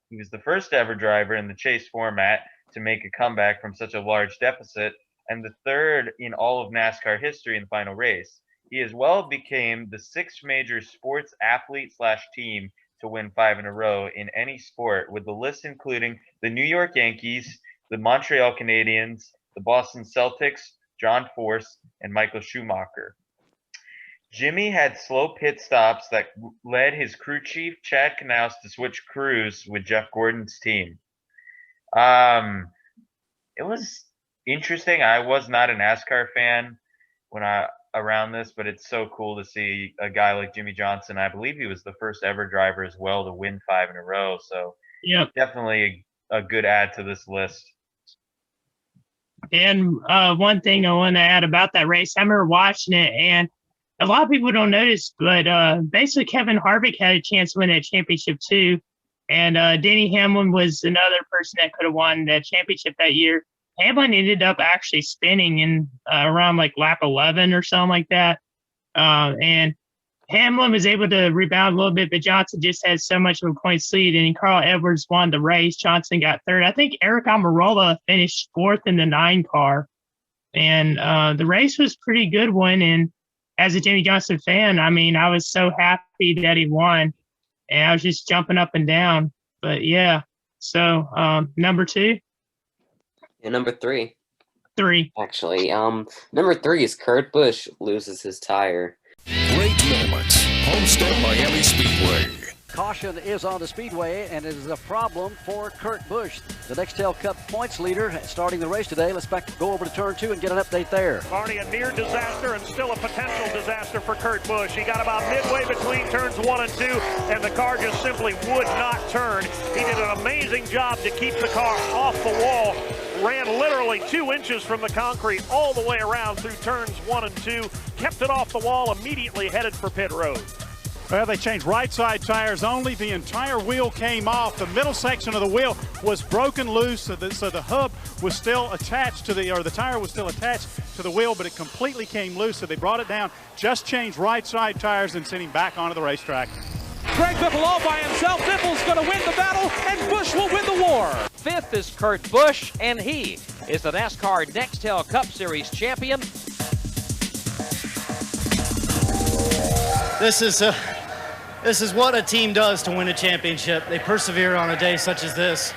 He was the first ever driver in the chase format to make a comeback from such a large deficit, and the third in all of NASCAR history in the final race. He as well became the 6th major sports athlete/team to win 5 in a row in any sport, with the list including the New York Yankees, the Montreal Canadiens, the Boston Celtics, John Force, and Michael Schumacher. Jimmy had slow pit stops that led his crew chief, Chad Knaus, to switch crews with Jeff Gordon's team. it was interesting. I was not a NASCAR fan when around this, but it's so cool to see a guy like Jimmy Johnson. I believe he was the first ever driver as well to win 5 in a row. So definitely a good add to this list. And one thing I want to add about that race, I remember watching it, and a lot of people don't notice, but basically Kevin Harvick had a chance to win that championship too. And Denny Hamlin was another person that could have won that championship that year. Hamlin ended up actually spinning in around like lap 11 or something like that. And Hamlin was able to rebound a little bit, but Johnson just had so much of a points lead, and Carl Edwards won the race. Johnson got third. I think Eric Almirola finished fourth in the 9 car. And the race was a pretty good one. And as a Jimmy Johnson fan, I mean, I was so happy that he won, and I was just jumping up and down. But yeah, so number 2? And number 3. 3. Actually, number 3 is Kurt Busch loses his tire. Great moments. Homestead Miami Speedway. Caution is on the speedway, and it is a problem for Kurt Busch, the Nextel Cup points leader, starting the race today. Let's go over to turn 2 and get an update there. Already a near disaster and still a potential disaster for Kurt Busch. He got about midway between turns 1 and 2, and the car just simply would not turn. He did an amazing job to keep the car off the wall. Ran literally 2 inches from the concrete all the way around through turns 1 and 2. Kept it off the wall, immediately headed for pit road. Well, they changed right side tires only. The entire wheel came off. The middle section of the wheel was broken loose, so the hub was still attached to the tire was still attached to the wheel, but it completely came loose. So they brought it down, just changed right side tires, and sent him back onto the racetrack. Greg Biffle all by himself. Biffle's going to win the battle, and Busch will win the war. 5th is Kurt Busch, and he is the NASCAR Nextel Cup Series champion. This is what a team does to win a championship. They persevere on a day such as this.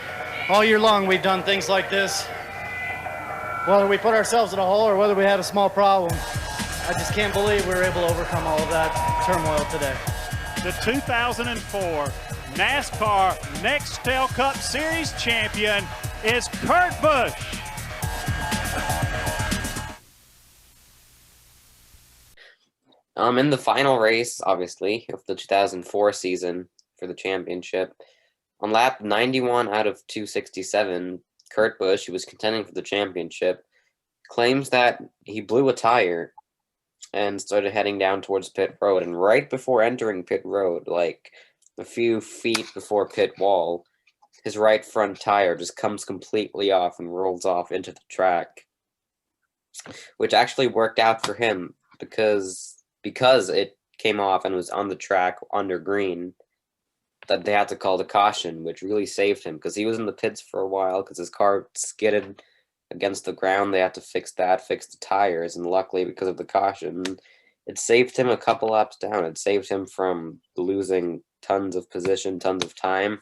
All year long, we've done things like this. Whether we put ourselves in a hole or whether we had a small problem, I just can't believe we were able to overcome all of that turmoil today. The 2004 NASCAR Nextel Cup Series champion is Kurt Busch. In the final race, obviously, of the 2004 season for the championship, on lap 91 out of 267, Kurt Busch, who was contending for the championship, claims that he blew a tire and started heading down towards pit road. And right before entering pit road, like a few feet before pit wall, his right front tire just comes completely off and rolls off into the track, which actually worked out for him because it came off and was on the track under green, that they had to call the caution, which really saved him because he was in the pits for a while because his car skidded against the ground. They had to fix the tires, and luckily because of the caution, it saved him a couple laps down. It saved him from losing tons of position, tons of time,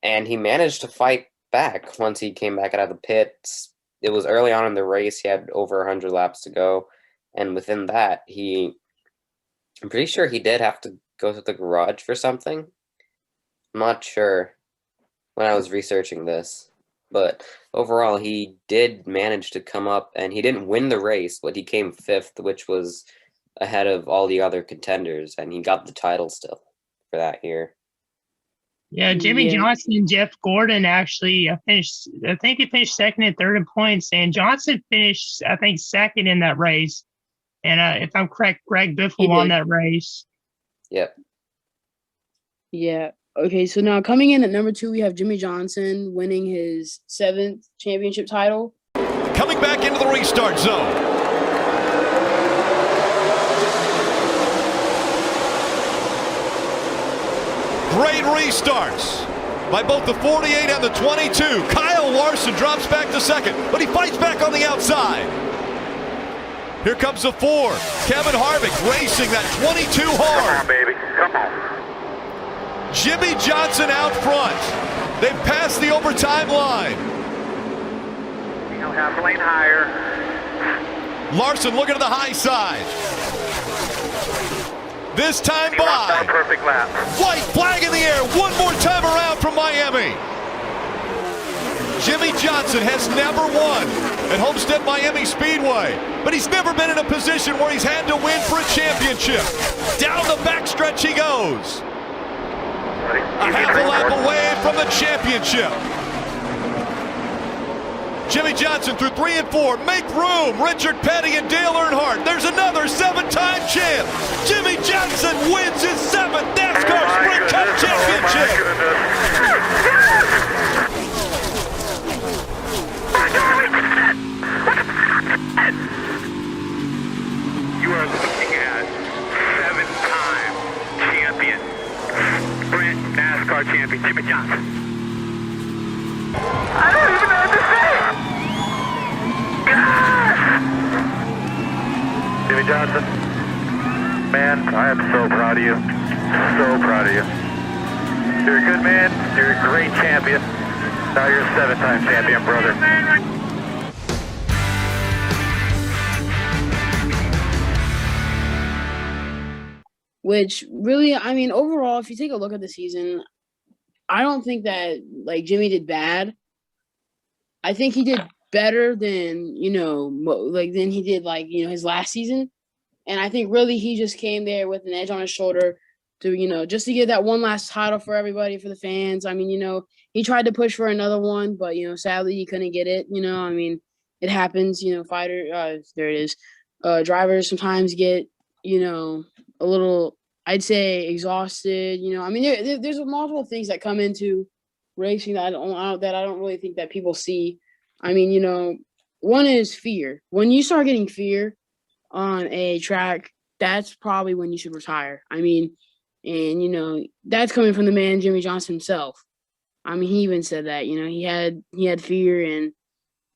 and he managed to fight back once he came back out of the pits. It was early on in the race. He had over 100 laps to go. And within that, I'm pretty sure he did have to go to the garage for something. I'm not sure when I was researching this. But overall, he did manage to come up, and he didn't win the race, but he came 5th, which was ahead of all the other contenders, and he got the title still for that year. Yeah, Jimmy Johnson and Jeff Gordon actually finished, I think he finished 2nd and 3rd in points, and Johnson finished, I think, 2nd in that race. And if I'm correct, Greg Biffle won that race. Yep. Yeah. Okay, so now coming in at number 2, we have Jimmy Johnson winning his 7th championship title. Coming back into the restart zone. Great restarts by both the 48 and the 22. Kyle Larson drops back to 2nd, but he fights back on the outside. Here comes the 4. Kevin Harvick racing that 22 hard. Come on, baby. Come on. Jimmy Johnson out front. They've passed the overtime line. You know, half lane higher. Larson looking to the high side. This time by. Perfect lap. White flag in the air. One more time around from Miami. Jimmy Johnson has never won at Homestead Miami Speedway, but he's never been in a position where he's had to win for a championship. Down the backstretch he goes. A half a lap away from the championship. Jimmy Johnson through 3 and 4. Make room. Richard Petty and Dale Earnhardt. There's another 7-time champ. Jimmy Johnson wins his 7th NASCAR Sprint Cup championship. You are looking at 7-time champion, Sprint NASCAR champion, Jimmy Johnson. I don't even know what to say. Jimmy Johnson, man, I am so proud of you. So proud of you. You're a good man. You're a great champion. Now you're a 7-time champion, brother. Which really, I mean, overall, if you take a look at the season, I don't think that like Jimmy did bad. I think he did better than, than he did his last season. And I think really he just came there with an edge on his shoulder to, just to get that one last title for everybody, for the fans. I mean, he tried to push for another one, but, sadly he couldn't get it. I mean, it happens, there it is. Drivers sometimes get, a little, I'd say, exhausted. I mean, there's multiple things that come into racing that I don't really think that people see. I mean, one is fear. When you start getting fear on a track, that's probably when you should retire. I mean, and that's coming from the man Jimmy Johnson himself. I mean, he even said that. He had fear, and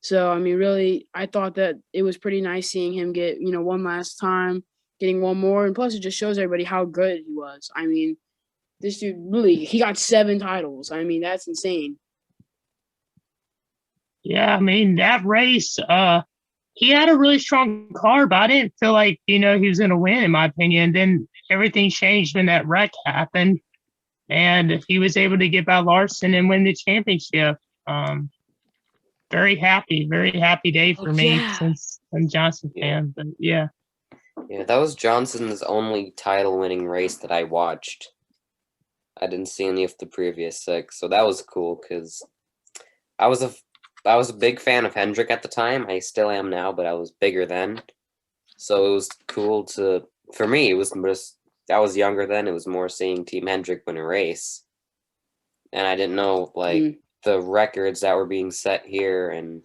so I mean, really, I thought that it was pretty nice seeing him get one last time, getting one more, and plus it just shows everybody how good he was. I mean, this dude really, he got 7 titles. I mean, that's insane. Yeah, I mean, that race, he had a really strong car, but I didn't feel like, he was going to win, in my opinion. Then everything changed when that wreck happened, and he was able to get by Larson and win the championship. Very happy day for me since I'm a Johnson fan, but yeah. Yeah, that was Johnson's only title-winning race that I watched. I didn't see any of the previous 6, so that was cool because I was a big fan of Hendrick at the time. I still am now, but I was bigger then. So it was cool for me, it was just, I was younger then. It was more seeing Team Hendrick win a race. And I didn't know, the records that were being set here and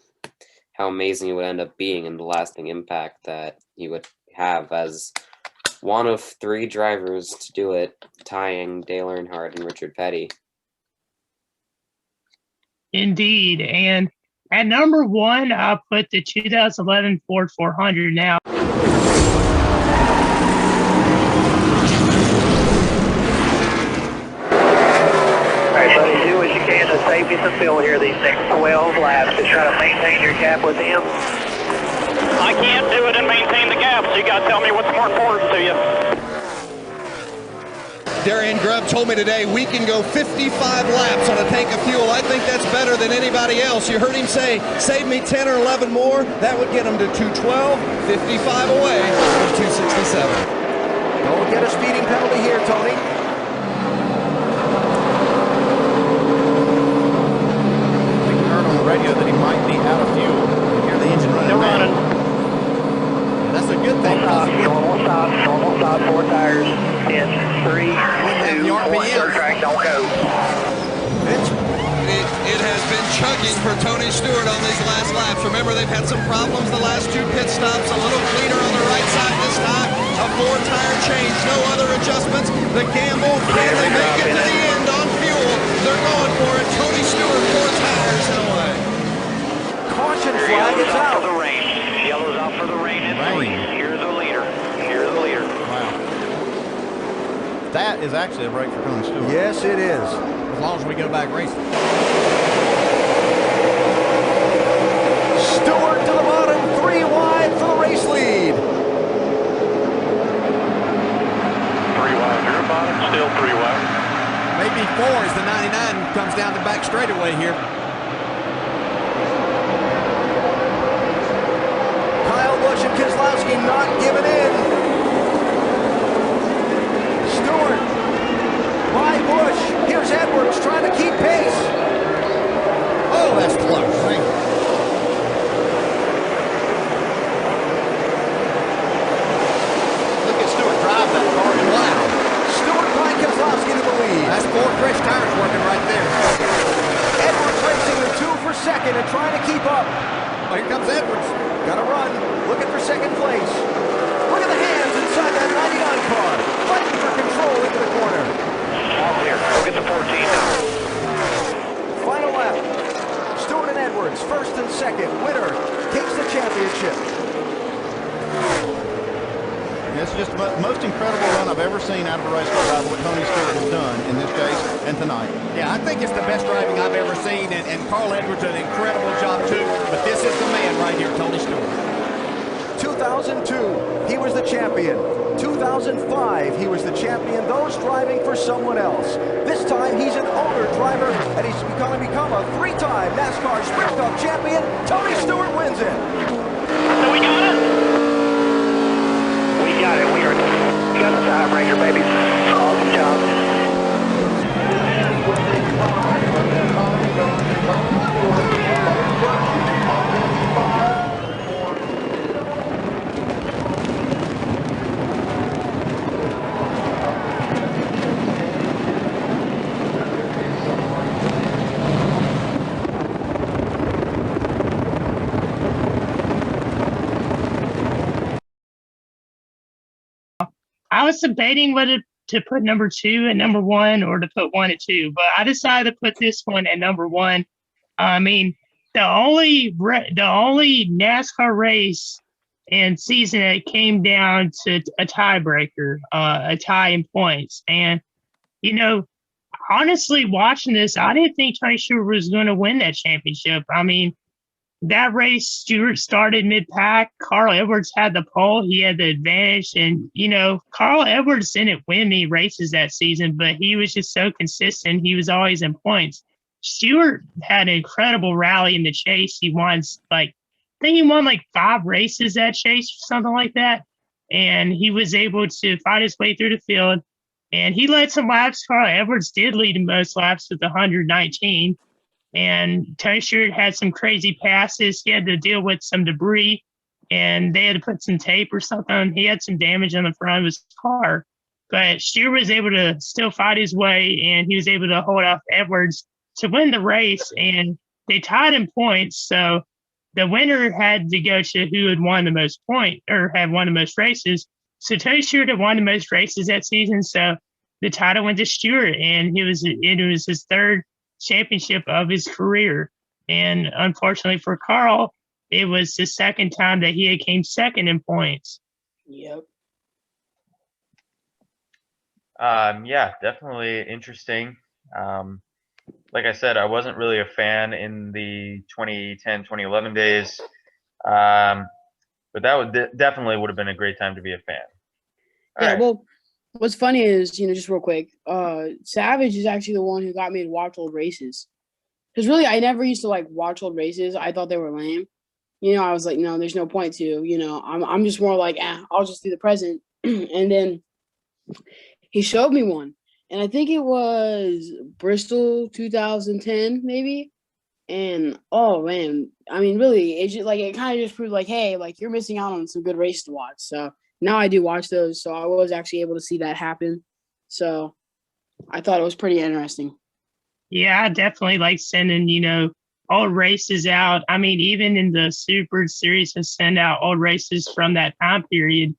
how amazing it would end up being and the lasting impact that he would have as one of 3 drivers to do it, tying Dale Earnhardt and Richard Petty. Indeed. And at number 1, I put the 2011 Ford 400 now. All right, buddy, do what you can to save you some fuel here these next 12 laps to try to maintain your gap with him. I can't do it and maintain the gap, so you got to tell me what's more important to you. Darian Grubb told me today we can go 55 laps on a tank of fuel. I think that's better than anybody else. You heard him say, save me 10 or 11 more. That would get him to 212, 55 away from 267. Don't get a speeding penalty here, Tony. We heard on the radio that he might be out of fuel. You hear the engine running. Still running. Yeah, that's a good thing. Normal stop, 4 tires. 10, 3, 2, 1, third track, don't go. It has been chugging for Tony Stewart on these last laps. Remember, they've had some problems the last 2 pit stops. A little cleaner on the right side this time. A 4-tire change, no other adjustments. The gamble, can they make it to the end on fuel? They're going for it. Tony Stewart, 4 tires and away. Caution flag is out. For the rain. Yellow's out for the rain and 3. Here's the leader. Wow. That is actually a break for Tony Stewart. Yes, it is. As long as we go back racing. Stewart to the bottom, 3 wide for the race lead. 3 wide, you're bottom, still 3 wide. Maybe 4 as the 99 comes down the back straightaway here. for second and trying to keep up. Oh, here comes Edwards. Got to run. Looking for second place. Look at the hands inside that 99 car. Fighting for control into the corner. All clear. Go get the 14 now. Final lap. Stewart and Edwards, first and second. Winner takes the championship. It's just the most incredible run I've ever seen out of a race car driver, what Tony Stewart has done in this case and tonight. Yeah, I think it's the best driving I've ever seen, and Carl Edwards did an incredible job too, but this is the man right here, Tony Stewart. 2002, he was the champion. 2005, he was the champion, those driving for someone else. This time, he's an older driver, and he's going to become a three-time NASCAR Sprint Cup champion. Tony Stewart wins it. So we got it? We got it. We got the tiebreaker, baby. Awesome job. I was debating whether to put number 2 at number 1 or to put 1 at 2, but I decided to put this one at number 1. I mean, the only NASCAR race and season that came down to a tiebreaker, a tie in points. And, you know, honestly, watching this, I didn't think Tony Stewart was going to win that championship. I mean, that race, Stewart started mid-pack. Carl Edwards had the pole. He had the advantage. And, you know, Carl Edwards didn't win many races that season, but he was just so consistent. He was always in points. Stewart had an incredible rally in the chase. He won, I think he won 5 races that chase or something like that. And he was able to fight his way through the field. And he led some laps. Carl Edwards did lead the most laps with 119. And Tony Stewart had some crazy passes. He had to deal with some debris, and they had to put some tape or something. He had some damage on the front of his car. But Stewart was able to still fight his way, and he was able to hold off Edwards to win the race. And they tied in points, so the winner had to go to who had won the most points or had won the most races. So Tony Stewart had won the most races that season, so the title went to Stewart, and it was his third championship of his career. And unfortunately for Carl, it was the second time that he had came second in points. Yep. Yeah, definitely interesting. Like I said, I wasn't really a fan in the 2010, 2011 days. But that would definitely would have been a great time to be a fan. All right. Well, what's funny is, just real quick, Savage is actually the one who got me to watch old races. Because really, I never used to watch old races. I thought they were lame. I was like, no, there's no point to. I'm just more like, I'll just do the present. And then he showed me one, and I think it was Bristol 2010, maybe. And oh man, I mean, really, it just it kind of just proved hey, you're missing out on some good races to watch. So now I do watch those, so I was actually able to see that happen. So I thought it was pretty interesting. Yeah, I definitely like sending, old races out. I mean, even in the Super Series, to send out old races from that time period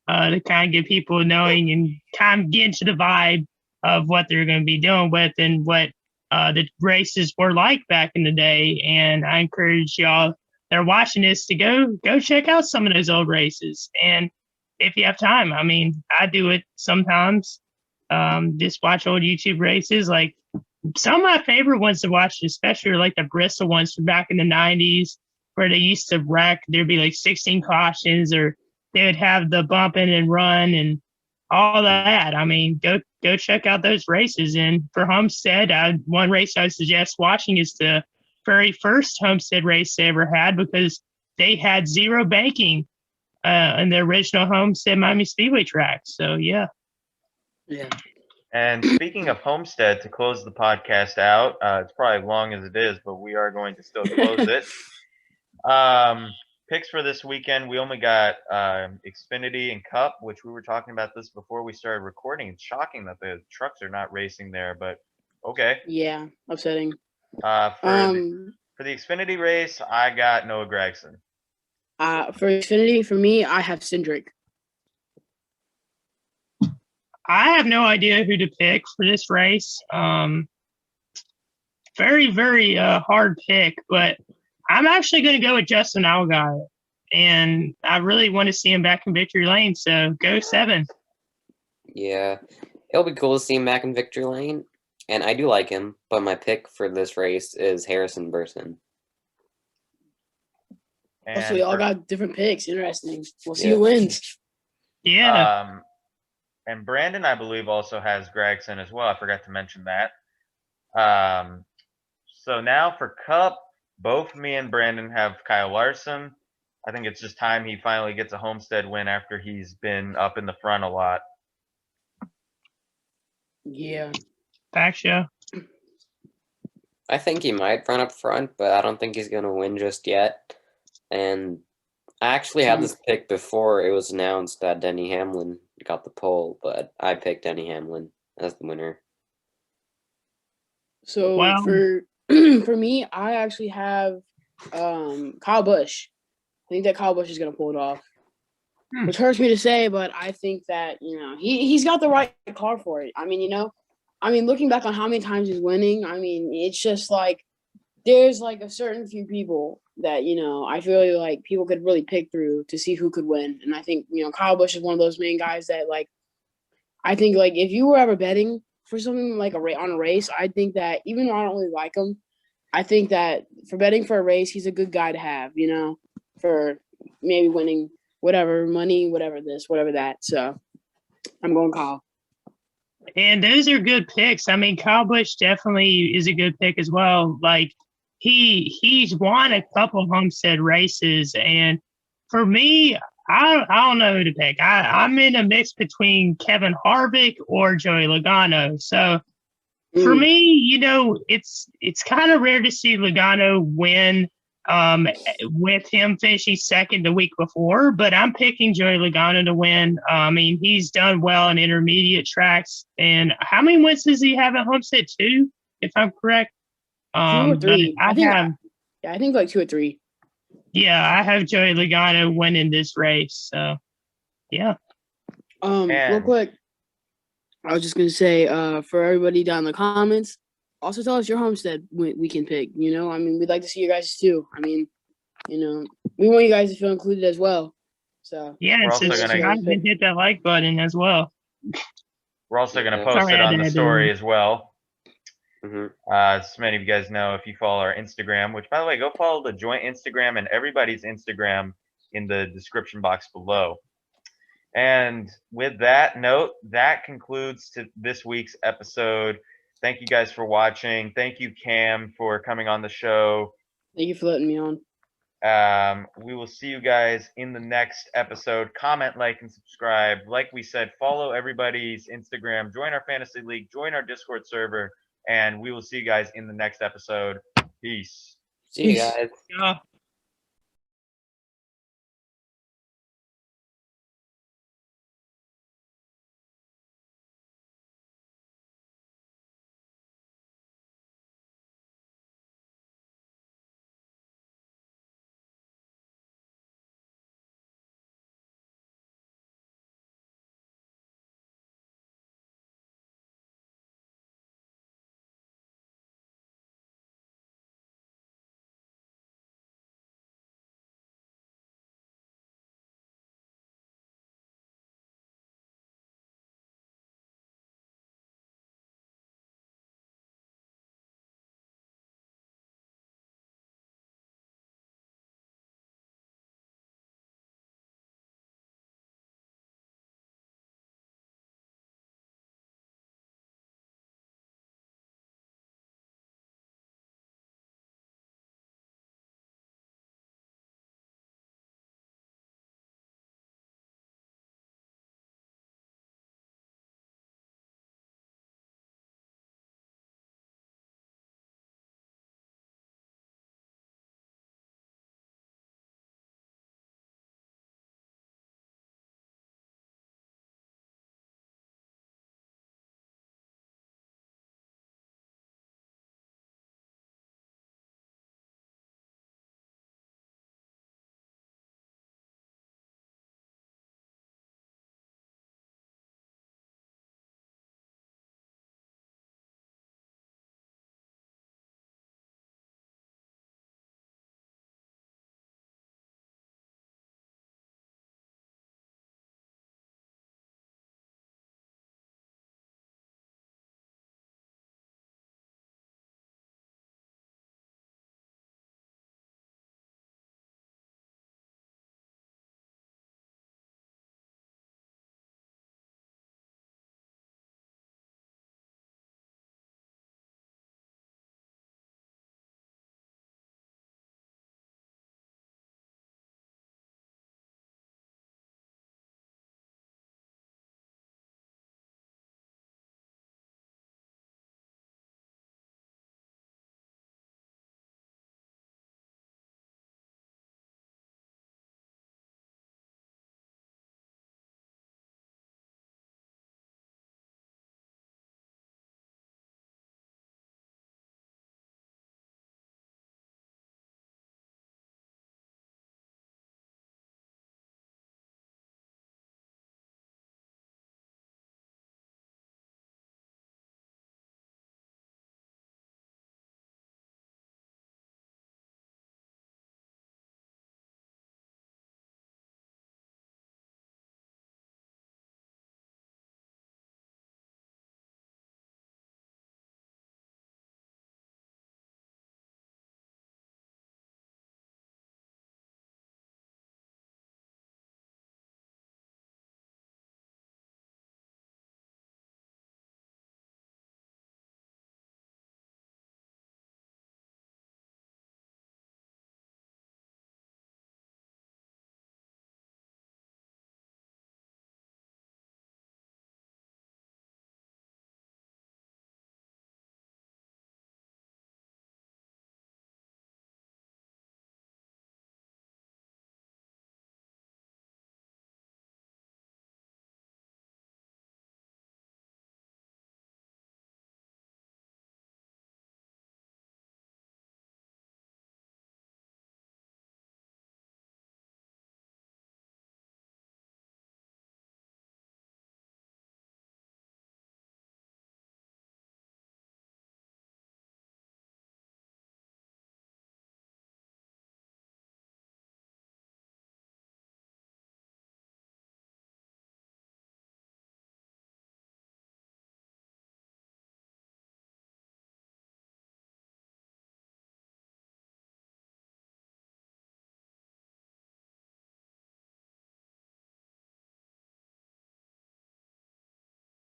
to kind of get people knowing and kind of get into the vibe of what they're going to be dealing with and what the races were like back in the day. And I encourage y'all that are watching this to go check out some of those old races. And if you have time, I mean, I do it sometimes. Just watch old YouTube races. Some of my favorite ones to watch, especially are the Bristol ones from back in the 90s, where they used to wreck. There'd be 16 cautions, or they would have the bumping and run and all that. I mean, go check out those races. And for Homestead, one race I would suggest watching is the very first Homestead race they ever had, because they had zero banking in the original Homestead Miami Speedway track. So yeah. Yeah. And speaking of Homestead, to close the podcast out, it's probably long as it is, but we are going to still close it. Picks for this weekend, we only got Xfinity and Cup, which we were talking about this before we started recording. It's shocking that the trucks are not racing there, but okay. Yeah, upsetting. For For the Xfinity race, I got Noah Gragson. For Xfinity, for me, I have Cindric. I have no idea who to pick for this race. Very, very hard pick, but I'm actually going to go with Justin Allgaier. And I really want to see him back in victory lane, so go 7. Yeah, it'll be cool to see him back in victory lane. And I do like him, but my pick for this race is Harrison Burton. And so we all got different picks. Interesting. We'll see Yeah. who wins. Yeah. And Brandon, I believe, also has Gragson as well. I forgot to mention that. So now for Cup, both me and Brandon have Kyle Larson. I think it's just time he finally gets a Homestead win after he's been up in the front a lot. Yeah. Back show. I think he might run up front, but I don't think he's going to win just yet. And I actually had this pick before it was announced that Denny Hamlin got the pole, but I picked Denny Hamlin as the winner. So for me, I actually have Kyle Busch. I think that Kyle Busch is going to pull it off, which hurts me to say, but I think that, he's got the right car for it. I mean, looking back on how many times he's winning, I mean, it's just like there's like a certain few people that, I feel like people could really pick through to see who could win. And I think, Kyle Busch is one of those main guys that, like, I think, like, if you were ever betting for something like on a race, I think that even though I don't really like him, I think that for betting for a race, he's a good guy to have, for maybe winning whatever money, whatever this, whatever that. So I'm going Kyle. And those are good picks. I mean, Kyle Busch definitely is a good pick as well. Like he's won a couple Homestead races, and for me, I don't know who to pick. I'm in a mix between Kevin Harvick or Joey Logano. So for me, it's kind of rare to see Logano win with him finishing second the week before, but I'm picking Joey Logano to win. I mean, he's done well in intermediate tracks. And how many wins does he have at Homestead? 2, if I'm correct? 2 or 3. I think like 2 or 3. Yeah, I have Joey Logano winning this race. So, yeah. Real quick, I was just gonna say, for everybody down in the comments, also tell us your Homestead we can pick. I mean, we'd like to see you guys too. I mean, we want you guys to feel included as well. So yeah, subscribe and hit that like button as well. We're also gonna post it on the story as well. As many of you guys know, if you follow our Instagram, which by the way, go follow the joint Instagram and everybody's Instagram in the description box below. And with that note, that concludes this week's episode. Thank you guys for watching. Thank you, Cam, for coming on the show. Thank you for letting me on. We will see you guys in the next episode. Comment, like, and subscribe. Like we said, follow everybody's Instagram. Join our fantasy league. Join our Discord server. And we will see you guys in the next episode. Peace. See you guys. Yeah.